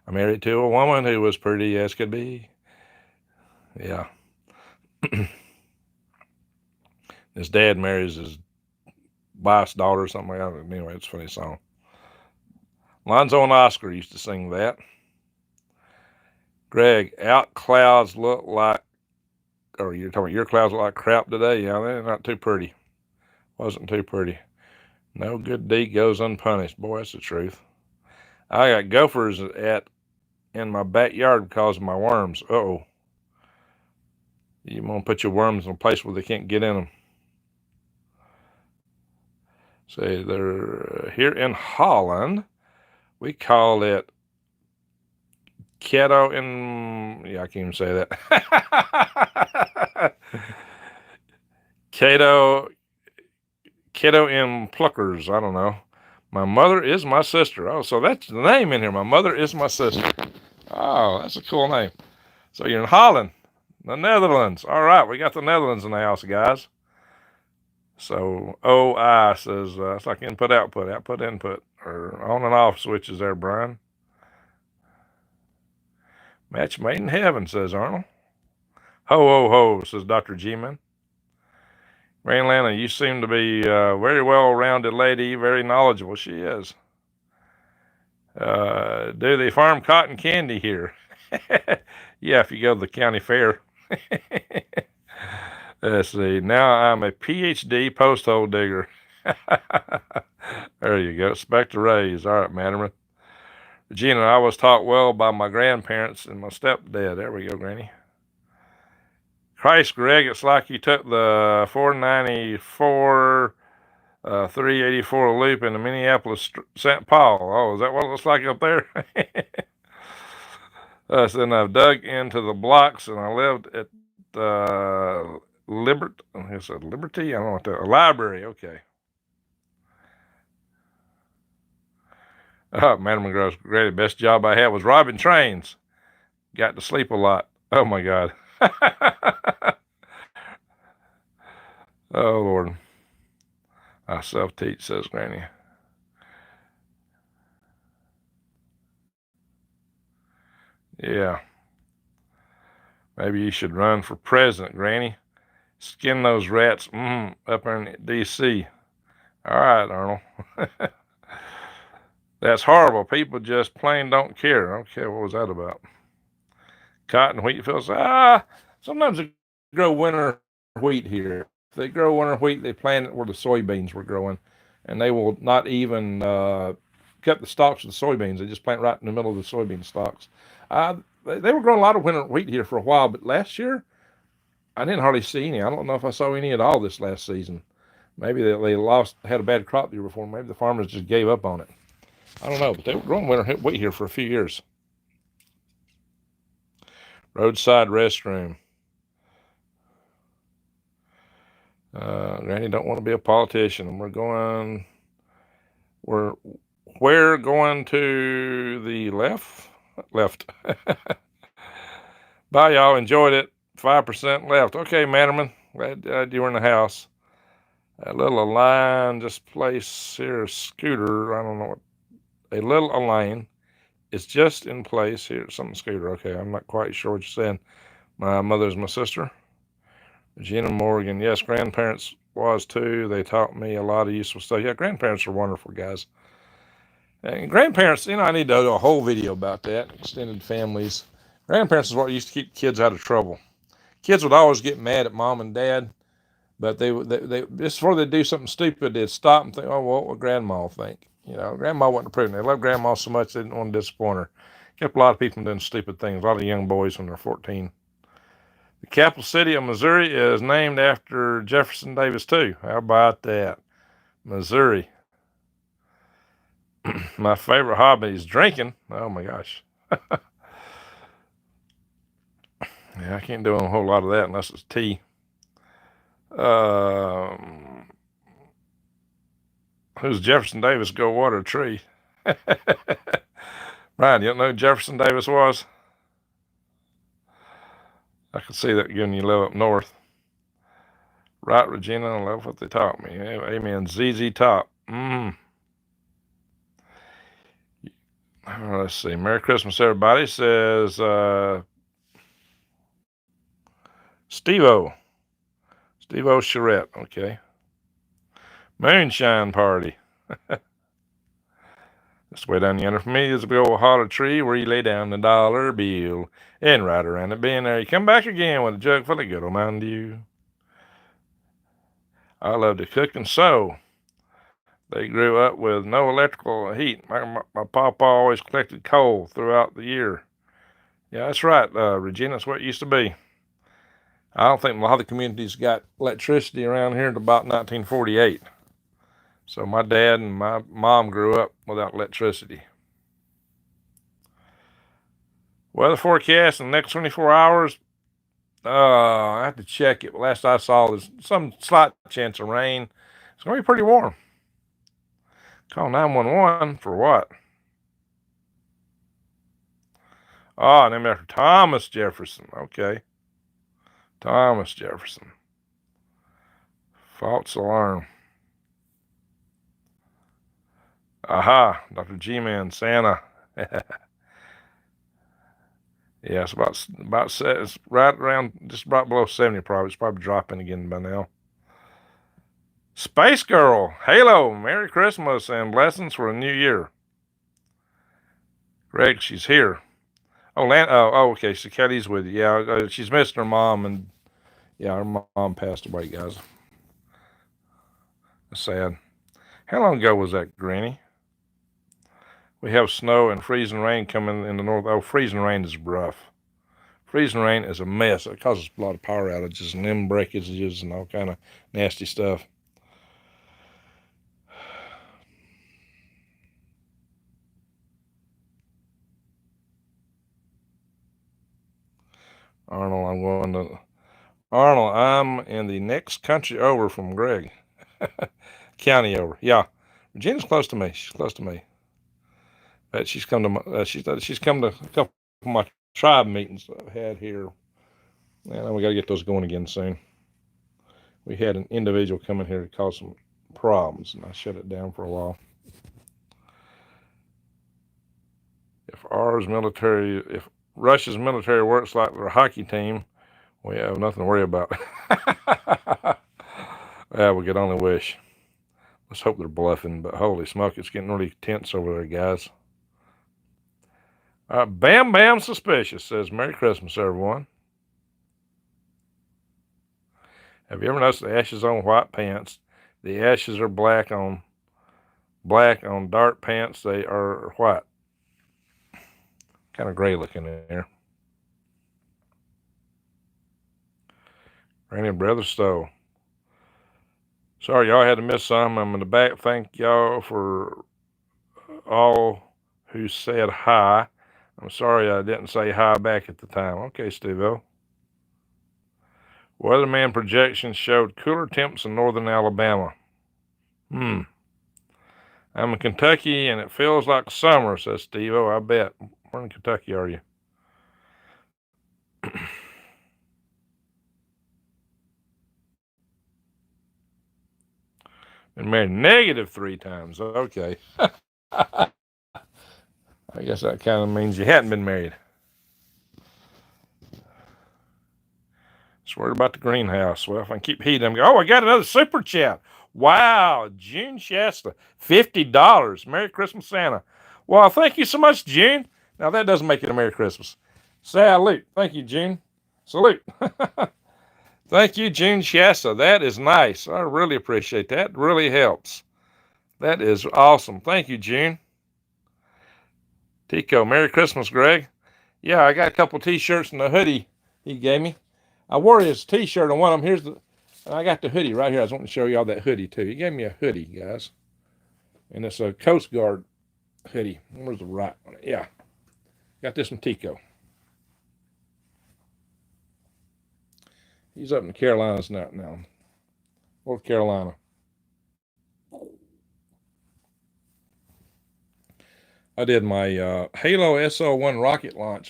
I married to a woman who was pretty as could be. Yeah. His dad marries his wife's daughter or something like that. Anyway, it's a funny song. Lonzo and Oscar used to sing that. Greg, out clouds look like, or you're talking about your clouds look like crap today. Yeah, they're not too pretty. Wasn't too pretty. No good deed goes unpunished. Boy, that's the truth. I got gophers in my backyard because of my worms. Uh-oh. You want to put your worms in a place where they can't get in them. Say they're here in Holland. We call it keto I can't even say that. keto in pluckers. I don't know. My mother is my sister. Oh, so that's the name in here. My mother is my sister. Oh, that's a cool name. So you're in Holland, the Netherlands. All right, we got the Netherlands in the house, guys. So OI says it's like input, output, input, or on and off switches there, Brian. Match made in heaven, says Arnold. Ho, ho, ho, says Dr. G-Man. Rainlana, you seem to be a very well-rounded lady, very knowledgeable. She is. Do they farm cotton candy here? Yeah, if you go to the county fair. Let's see. Now I'm a PhD post-hole digger. There you go. Expect a raise. All right, Mandarin. Regina, I was taught well by my grandparents and my stepdad. There we go, Granny. Christ, Greg, it's like you took the 494, 384 loop in the Minneapolis St. Paul. Oh, is that what it looks like up there? So then I've dug into the blocks and I lived at Liberty? I don't know what that, a library, okay. Madam McGraw's great. Best job I had was robbing trains. Got to sleep a lot. Oh my God. Oh Lord. I self-teach, says Granny. Yeah. Maybe you should run for president, Granny. Skin those rats up in D.C. All right, Arnold. That's horrible. People just plain don't care. Okay, what was that about? Cotton wheat fields. Sometimes they grow winter wheat here. If they grow winter wheat, they plant it where the soybeans were growing, and they will not even cut the stalks of the soybeans. They just plant right in the middle of the soybean stalks. They were growing a lot of winter wheat here for a while, but last year I didn't hardly see any. I don't know if I saw any at all this last season. Maybe they had a bad crop the year before. Maybe the farmers just gave up on it. I don't know, but they were growing winter wheat here for a few years. Roadside restroom. Granny don't want to be a politician. And we're going to the left. Bye, y'all. Enjoyed it. 5% left. Okay, Matterman. Glad you were in the house. A little line just place here. Scooter. I don't know what. A little lane. It's just in place here. Something scooter. Okay, I'm not quite sure what you're saying. My mother's my sister. Regina Morgan. Yes, grandparents was too. They taught me a lot of useful stuff. Yeah, grandparents are wonderful, guys. And grandparents, I need to do a whole video about that. Extended families. Grandparents is what used to keep kids out of trouble. Kids would always get mad at mom and dad, but they just before they do something stupid, they'd stop and think, oh, what would grandma will think? Grandma wasn't approving. They loved grandma so much they didn't want to disappoint her. Kept a lot of people doing stupid things. A lot of young boys when they're 14. The capital city of Missouri is named after Jefferson Davis too. How about that? Missouri. My favorite hobby is drinking. Oh my gosh. Yeah, I can't do a whole lot of that unless it's tea. Who's Jefferson Davis? Go water a tree. Brian, you don't know who Jefferson Davis was? I can see that given you live up north. Right, Regina, I love what they taught me. Amen. ZZ Top. Let's see. Merry Christmas, everybody. Says Steve-O. Steve-O Charette. Okay. Moonshine party. This way down yonder for me is a big old hollow tree where you lay down the dollar bill and ride around it being there. You come back again with a jug full of good old Mountain Dew. I love to cook and sew. They grew up with no electrical heat. My papa always collected coal throughout the year. Yeah, that's right, Regina. That's what it used to be. I don't think a lot of the communities got electricity around here until about 1948. So my dad and my mom grew up without electricity. Weather forecast in the next 24 hours. I have to check it. Last I saw, there's some slight chance of rain. It's going to be pretty warm. Call 911 for what? Named after Thomas Jefferson. Okay. Thomas Jefferson. False alarm. Aha, Dr. G-Man, Santa. Yeah, it's it's right around just about below 70 probably. It's probably dropping again by now. Space Girl, Halo, Merry Christmas and blessings for a new year. Greg, she's here. Okay, so Kelly's with you. Yeah, she's missing her mom, and yeah, her mom passed away, guys. That's sad. How long ago was that, Granny? We have snow and freezing rain coming in the north. Oh, freezing rain is rough. Freezing rain is a mess. It causes a lot of power outages and limb breakages and all kind of nasty stuff. Arnold, I'm in the next country over from Greg. County over. Yeah. Virginia's close to me. She's close to me. But she's come to she's come to a couple of my tribe meetings that I've had here. And we got to get those going again soon. We had an individual come in here to cause some problems, and I shut it down for a while. If Russia's military works like their hockey team, we have nothing to worry about. Yeah, we could only wish. Let's hope they're bluffing, but holy smoke, it's getting really tense over there, guys. Bam Bam Suspicious says, Merry Christmas, everyone. Have you ever noticed the ashes on white pants? The ashes are black on dark pants. They are white. Kind of gray looking in there. Granny Brother Stowe. Sorry, y'all had to miss some. I'm in the back. Thank y'all for all who said hi. I'm sorry I didn't say hi back at the time. Okay, Steve-O. Weatherman projections showed cooler temps in northern Alabama. I'm in Kentucky and it feels like summer, says Steve-O. I bet. Where in Kentucky are you? Been married -3 times. Okay. I guess that kind of means you hadn't been married. Just worried about the greenhouse. Well, if I can keep heating them. Oh, I got another super chat. Wow. June Shasta. $50. Merry Christmas, Santa. Well, thank you so much, June. Now, that doesn't make it a Merry Christmas. Salute. Thank you, June. Salute. Thank you, June Shasta. That is nice. I really appreciate that. It really helps. That is awesome. Thank you, June. Tico, Merry Christmas, Greg. Yeah, I got a couple t-shirts and a hoodie he gave me. I wore his t-shirt on one of them. I got the hoodie right here. I was wanting to show y'all that hoodie too. He gave me a hoodie, guys. And it's a Coast Guard hoodie. Where's the right one? Yeah. Got this from Tico. He's up in the Carolinas now. North Carolina. I did my Halo SO1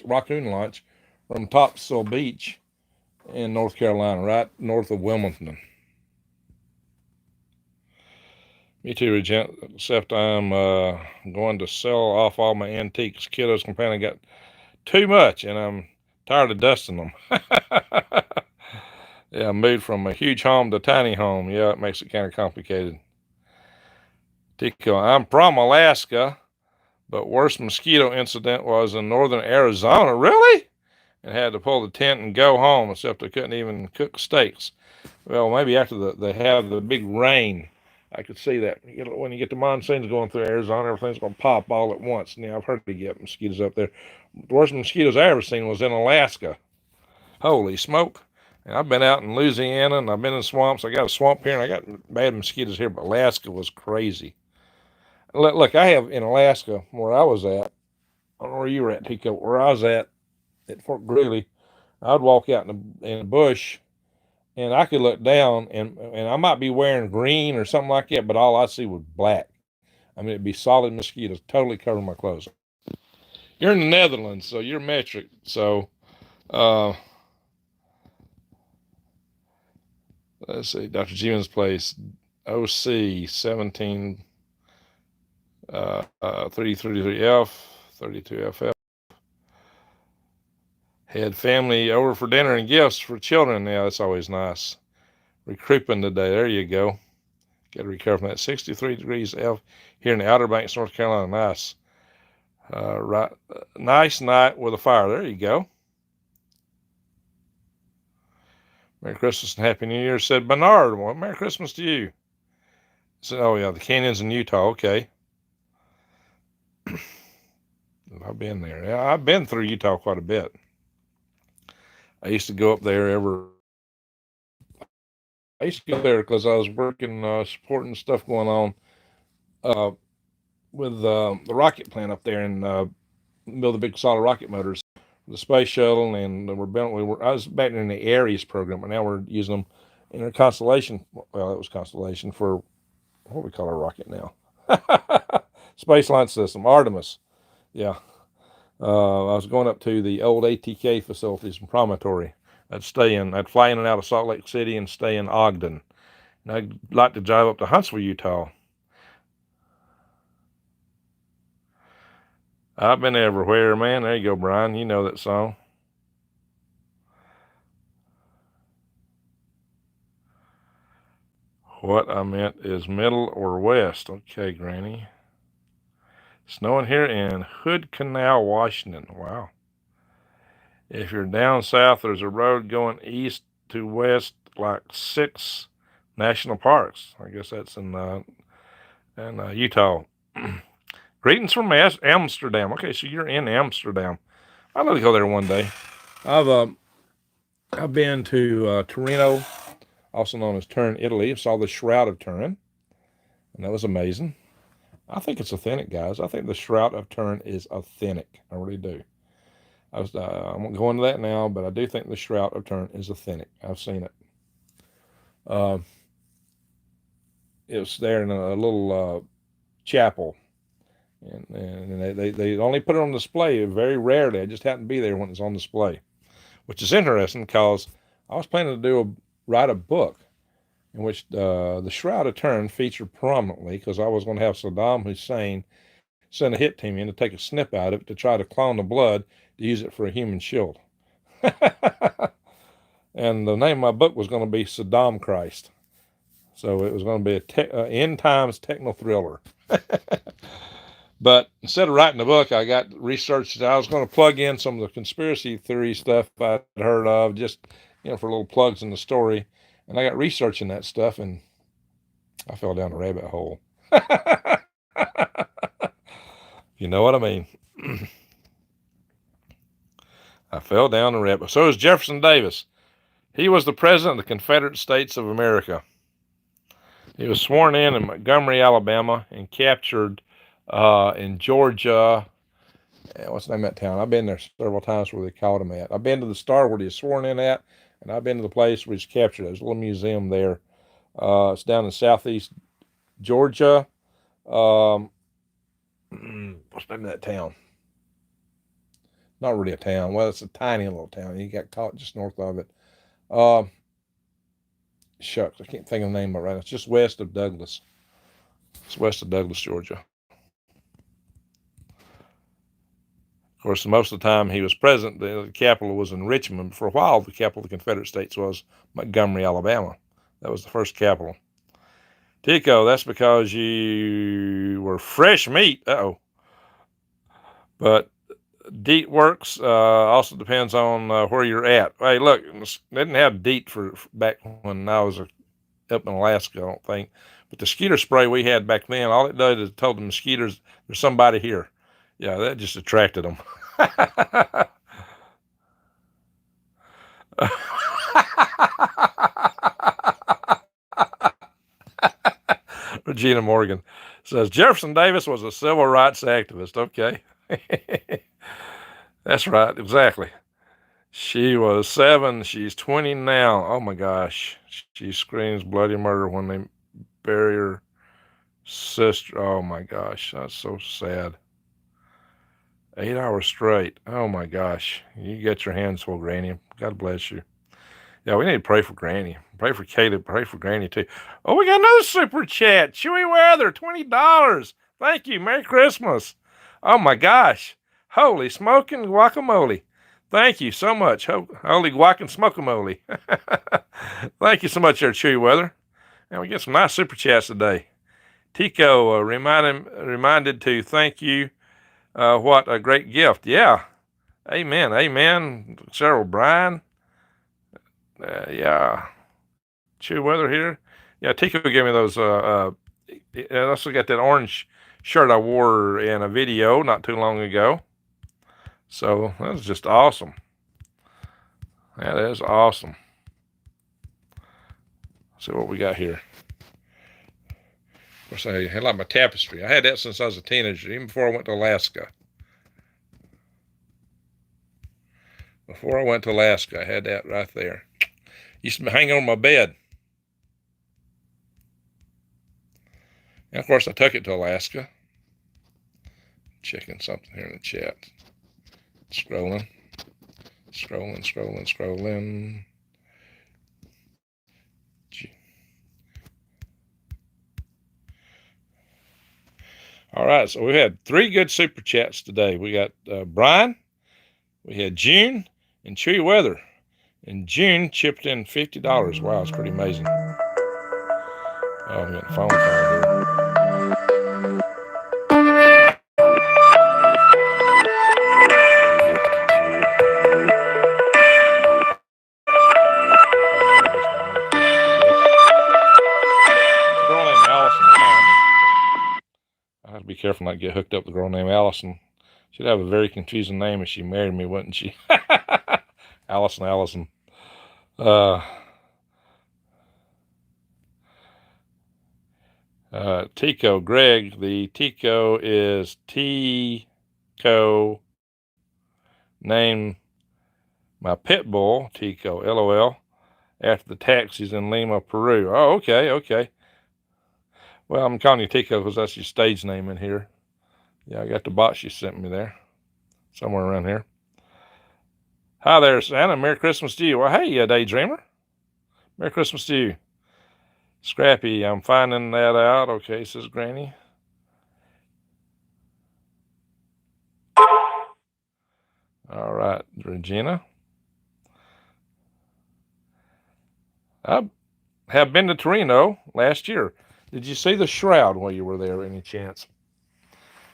raccoon launch from Topsail Beach in North Carolina, right north of Wilmington. Me too, Regent, except I'm going to sell off all my antiques. Kiddos companion got too much, and I'm tired of dusting them. Yeah, I moved from a huge home to a tiny home. Yeah, it makes it kind of complicated. Tico, I'm from Alaska, but worst mosquito incident was in northern Arizona. Really? And had to pull the tent and go home, except I couldn't even cook steaks. Well, maybe after they have the big rain, I could see that. When you get the monsoons going through Arizona, everything's going to pop all at once. Now, I've heard they get mosquitoes up there. The worst mosquitoes I ever seen was in Alaska. Holy smoke. And I've been out in Louisiana, and I've been in swamps. I got a swamp here, and I got bad mosquitoes here, but Alaska was crazy. Look, I have in Alaska, where I was at, I don't know where you were at, Tico, where I was at Fort Greeley, I'd walk out in the bush, and I could look down, and I might be wearing green or something like that, but all I see was black. I mean, it'd be solid mosquitoes, totally covering my clothes. You're in the Netherlands, so you're metric. So, let's see, Dr. Jeevan's place, OC 17 333F 32FF. Had family over for dinner and gifts for children. Yeah, that's always nice. Recruitment today. There you go. Got to recover from that. 63 degrees F here in the Outer Banks, North Carolina. Nice. Nice night with a fire. There you go. Merry Christmas and Happy New Year, said Bernard. Well, Merry Christmas to you. Said, oh, yeah, the canyons in Utah. Okay. I've been there. Yeah, I've been through Utah quite a bit. I used to go up there I used to go there because I was working, supporting stuff going on uh, with the rocket plant up there and build the big solid rocket motors, the space shuttle, and I was back in the Ares program, but now we're using them in our constellation. Well, it was constellation for what we call our rocket now, space launch system, Artemis. Yeah, I was going up to the old ATK facilities in Promontory. I'd fly in and out of Salt Lake City and stay in Ogden. And I'd like to drive up to Huntsville, Utah. I've been everywhere, man. There you go, Brian. You know that song. What I meant is middle or west. Okay, Granny. Snowing here in Hood Canal, Washington. Wow. If you're down south, there's a road going east to west, like 6 national parks. I guess that's in Utah. Greetings from Amsterdam. Okay, so you're in Amsterdam. I'd like to go there one day. I've been to Torino, also known as Turin, Italy. I saw the Shroud of Turin, and that was amazing. I think it's authentic, guys. I think the Shroud of Turin is authentic. I really do. I won't go into that now, but I do think the Shroud of Turin is authentic. I've seen it. Uh, it was there in a little chapel, and they only put it on display very rarely. I just happened to be there when it was on display, which is interesting because I was planning to write a book in which the Shroud of Turin featured prominently because I was going to have Saddam Hussein send a hit team in to take a snip out of it to try to clone the blood to use it for a human shield. And the name of my book was going to be Saddam Christ. So it was going to be a end times techno thriller. But instead of writing the book, I got researched. I was going to plug in some of the conspiracy theory stuff I'd heard of, just for little plugs in the story. And I got researching that stuff, and I fell down a rabbit hole. You know what I mean? I fell down the rabbit. So is Jefferson Davis. He was the president of the Confederate States of America. He was sworn in Montgomery, Alabama, and captured in Georgia. What's the name of that town? I've been there several times where they called him at. I've been to the star where he was sworn in at, and I've been to the place where he's captured. There's a little museum there. It's down in southeast Georgia. What's the name of that town? Not really a town. Well, it's a tiny little town. He got caught just north of it. Shucks, I can't think of the name of it right now. It's just west of Douglas. It's west of Douglas, Georgia. Of course, most of the time he was president, the capital was in Richmond. For a while, the capital of the Confederate States was Montgomery, Alabama. That was the first capital. Tico, that's because you were fresh meat. Uh-oh. But DEET works. Also depends on where you're at. Hey, look, they didn't have DEET for back when I was up in Alaska, I don't think. But the mosquito spray we had back then, all it did is told the mosquitoes there's somebody here. Yeah, that just attracted them. Regina Morgan says Jefferson Davis was a civil rights activist. Okay. That's right, exactly. She was 7, she's 20 now. Oh my gosh. She screams bloody murder when they bury her sister. Oh my gosh, that's so sad. 8 hours straight. Oh my gosh. You get your hands full, Granny. God bless you. Yeah, we need to pray for Granny. Pray for Caleb. Pray for Granny too. Oh, we got another super chat. Chewy Weather, $20. Thank you. Merry Christmas. Oh my gosh. Holy smoking guacamole. Thank you so much. Holy guac smokamole. Thank you so much there, Chewy Weather. And we get some nice super chats today. Tico reminded to thank you. What a great gift. Yeah. Amen. Amen. Cheryl Bryan. Yeah. Chewy Weather here. Yeah, Tico gave me those. I also got that orange shirt I wore in a video not too long ago. So that was just awesome. That is awesome. See what we got here. Of course, I had like my tapestry. I had that since I was a teenager, even before I went to Alaska. Before I went to Alaska, I had that right there. Used to hang on my bed. And of course, I took it to Alaska. Checking something here in the chat. Scrolling. All right, so we had 3 good super chats today. We got Brian, we had June, and Chewy Weather. And June chipped in $50. Wow, it's pretty amazing. Oh, I'm getting a phone call here. I have to be careful not to get hooked up with a girl named Allison. She'd have a very confusing name if she married me, wouldn't she? Allison. Tico, Greg, the Tico is Tico, named my pit bull, Tico, LOL, after the taxis in Lima, Peru. Oh, okay. Well, I'm calling you Tico because that's your stage name in here. Yeah, I got the box you sent me there, somewhere around here. Hi there, Santa. Merry Christmas to you. Well, hey, Daydreamer. Merry Christmas to you. Scrappy, I'm finding that out. Okay, says Granny. All right, Regina. I have been to Torino last year. Did you see the shroud while you were there, any chance?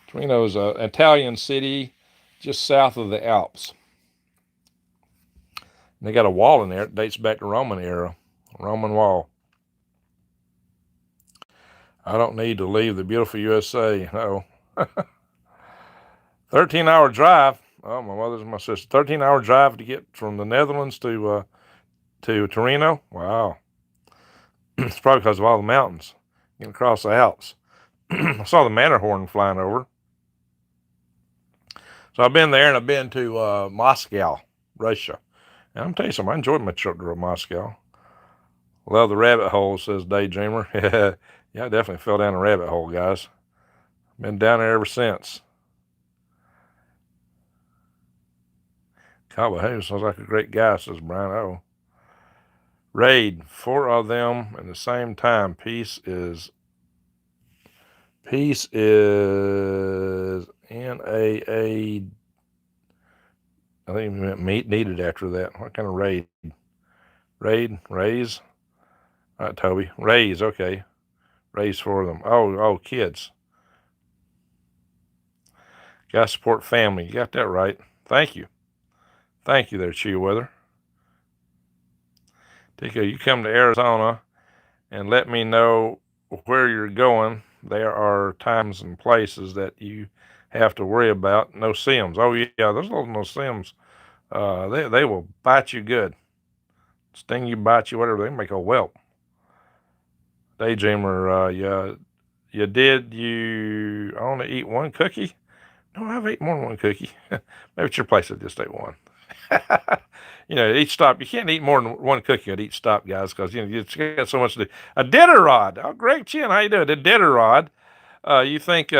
Torino is an Italian city just south of the Alps. And they got a wall in there. It dates back to Roman era. Roman wall. I don't need to leave the beautiful USA. No. 13-hour drive. Oh, my mother's and my sister. 13-hour drive to get from the Netherlands to Torino. Wow. It's probably because of all the mountains getting across the Alps. I saw the Matterhorn flying over. So I've been there, and I've been to Moscow, Russia. And I'm telling you something, I enjoyed my trip to Moscow. Love the rabbit hole, says Daydreamer. Yeah, I definitely fell down a rabbit hole, guys. Been down there ever since. Cabo sounds like a great guy, says Brian. Oh. Raid, 4 of them at the same time. Peace is NAA. I think you meant meat needed after that. What kind of raid? Raise? All right, Toby. Raise, okay. Raise 4 of them. Oh, kids. Gotta support family. You got that right. Thank you. Thank you there, Cheeweather. Tico, you come to Arizona and let me know where you're going. There are times and places that you have to worry about. No Sims. Oh, yeah, those little no Sims. They will bite you good. Sting you, bite you, whatever. They make a whelp. Daydreamer, you only eat 1 cookie? No, I've eaten more than 1 cookie. Maybe it's your place. I just ate 1. Each stop, you can't eat more than 1 cookie at each stop, guys, because, you got so much to do. A Diderot. Oh, Greg Chin, how you doing? A Diderot. You think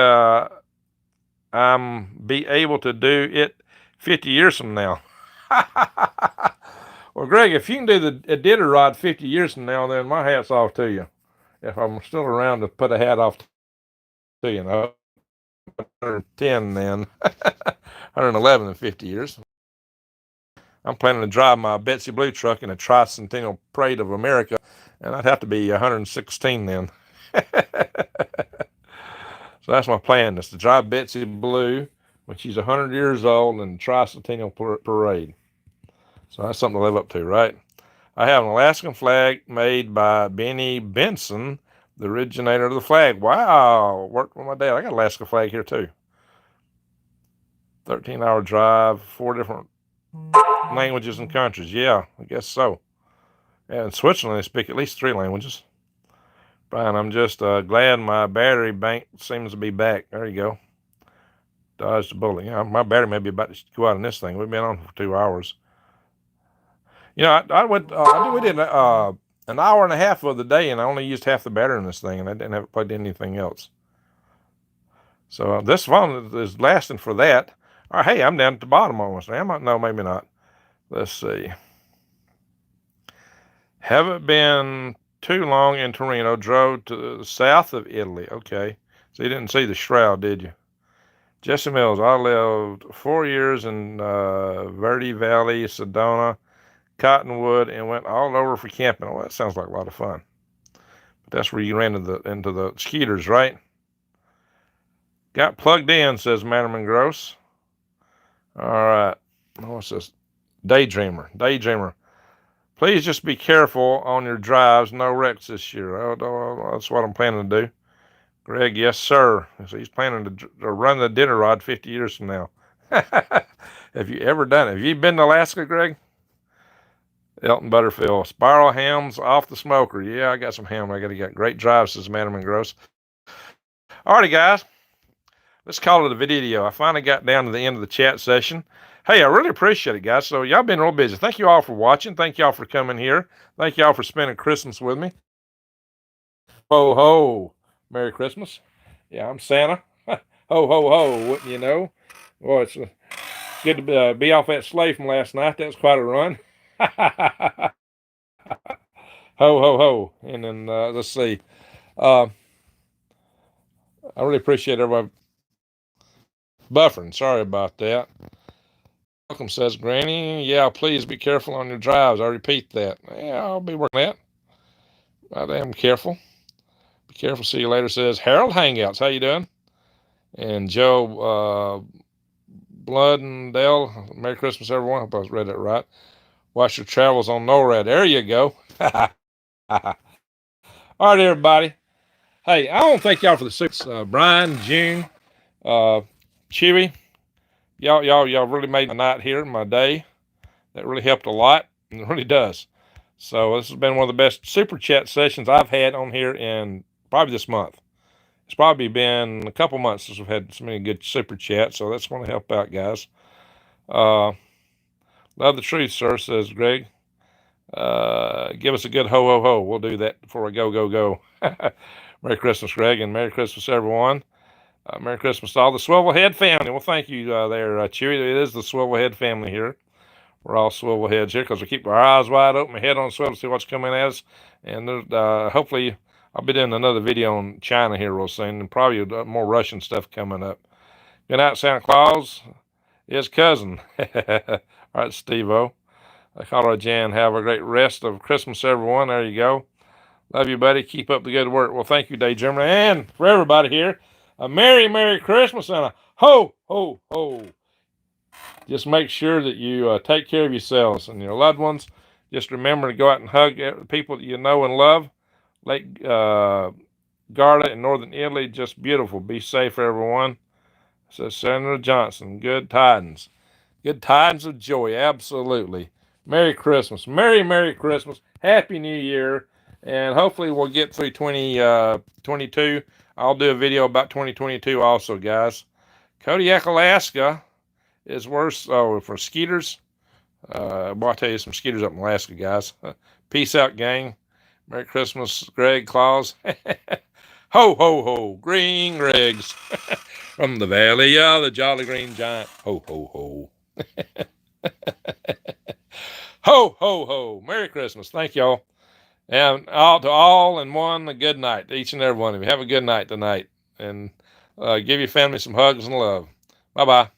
I'm be able to do it 50 years from now? Well, Greg, if you can do the Diderot 50 years from now, then my hat's off to you. If I'm still around to put a hat off to you, 110 then, 111 in 50 years. I'm planning to drive my Betsy Blue truck in a tricentennial parade of America, and I'd have to be 116 then. So that's my plan, is to drive Betsy Blue when she's 100 years old in the tricentennial parade. So that's something to live up to, right? I have an Alaskan flag made by Benny Benson, the originator of the flag. Wow, worked with my dad. I got an Alaska flag here too. 13-hour drive, 4 different languages and countries. Yeah, I guess so. And in Switzerland, they speak at least 3 languages. Brian, I'm just glad my battery bank seems to be back. There you go. Dodged a bullet. Yeah, my battery may be about to go out in this thing. We've been on for 2 hours. You know, we did an hour and a half of the day, and I only used half the battery in this thing, and I didn't have to plug in anything else. So this phone is lasting for that. All right, hey, I'm down at the bottom almost. Am I? No, maybe not. Let's see. Haven't been too long in Torino. Drove to the south of Italy. Okay. So you didn't see the shroud, did you? Jesse Mills. I lived 4 years in Verde Valley, Sedona, Cottonwood, and went all over for camping. Oh, that sounds like a lot of fun. But that's where you ran into the skeeters, right? Got plugged in, says Matterman Gross. All right. What's this? Daydreamer. Please just be careful on your drives. No wrecks this year. Oh, that's what I'm planning to do. Greg, yes, sir. So he's planning to run the dinner rod 50 years from now. Have you ever done it? Have you been to Alaska, Greg? Elton Butterfield. Spiral hams off the smoker. Yeah, I got some ham. I got to get great drives, says Matterman Gross. Alrighty, guys. Let's call it a video. I finally got down to the end of the chat session. Hey, I really appreciate it, guys. So y'all been real busy. Thank you all for watching. Thank y'all for coming here. Thank y'all for spending Christmas with me. Ho, ho. Merry Christmas. Yeah, I'm Santa. Ho, ho, ho. Wouldn't you know? Boy, it's good to be off that sleigh from last night. That was quite a run. Ho, ho, ho. And then, let's see. I really appreciate everybody buffering. Sorry about that. Welcome, says Granny. Yeah, please be careful on your drives. I repeat that. Yeah, I'll be working that. I am careful. Be careful. See you later, says Harold Hangouts. How you doing? And Joe Blood and Dale. Merry Christmas, everyone. Hope I read that right. Watch your travels on NORAD. There you go. All right, everybody. Hey, I want to thank y'all for the six. Brian, June, Chewy. Y'all really made my night here, my day. That really helped a lot, and it really does. So this has been one of the best super chat sessions I've had on here in probably this month. It's probably been a couple months since we've had so many good super chats, so that's going to help out, guys. Love the truth, sir, says Greg. Give us a good ho, ho, ho. We'll do that before we go. Merry Christmas, Greg, and Merry Christmas, everyone. Merry Christmas to all the Swivelhead family. Well, thank you there, Chewy. It is the Swivelhead family here. We're all swivel heads here because we keep our eyes wide open, my head on swivel to see what's coming at us. And hopefully I'll be doing another video on China here real soon, and probably more Russian stuff coming up. Good night, Santa Claus. His cousin. All right, Steve-O. Colorado Jan, have a great rest of Christmas, everyone. There you go. Love you, buddy. Keep up the good work. Well, thank you, Daydreamer. And for everybody here, a Merry Christmas and a ho, ho, ho. Just make sure that you take care of yourselves and your loved ones. Just remember to go out and hug people that you know and love. Lake Garda in northern Italy, just beautiful. Be safe, everyone. Says Senator Johnson. Good tidings. Good tidings of joy, absolutely. Merry Christmas. Merry Christmas. Happy New Year. And hopefully we'll get through 2022. I'll do a video about 2022 also, guys. Kodiak, Alaska is worse for skeeters. Well, I'll tell you some skeeters up in Alaska, guys. Peace out, gang. Merry Christmas, Greg Claus. Ho, ho, ho. Green Gregs. From the valley of the Jolly Green Giant. Ho, ho, ho. Ho, ho, ho. Merry Christmas. Thank y'all. And to all and one, a good night to each and every one of you. Have a good night tonight. And give your family some hugs and love. Bye-bye.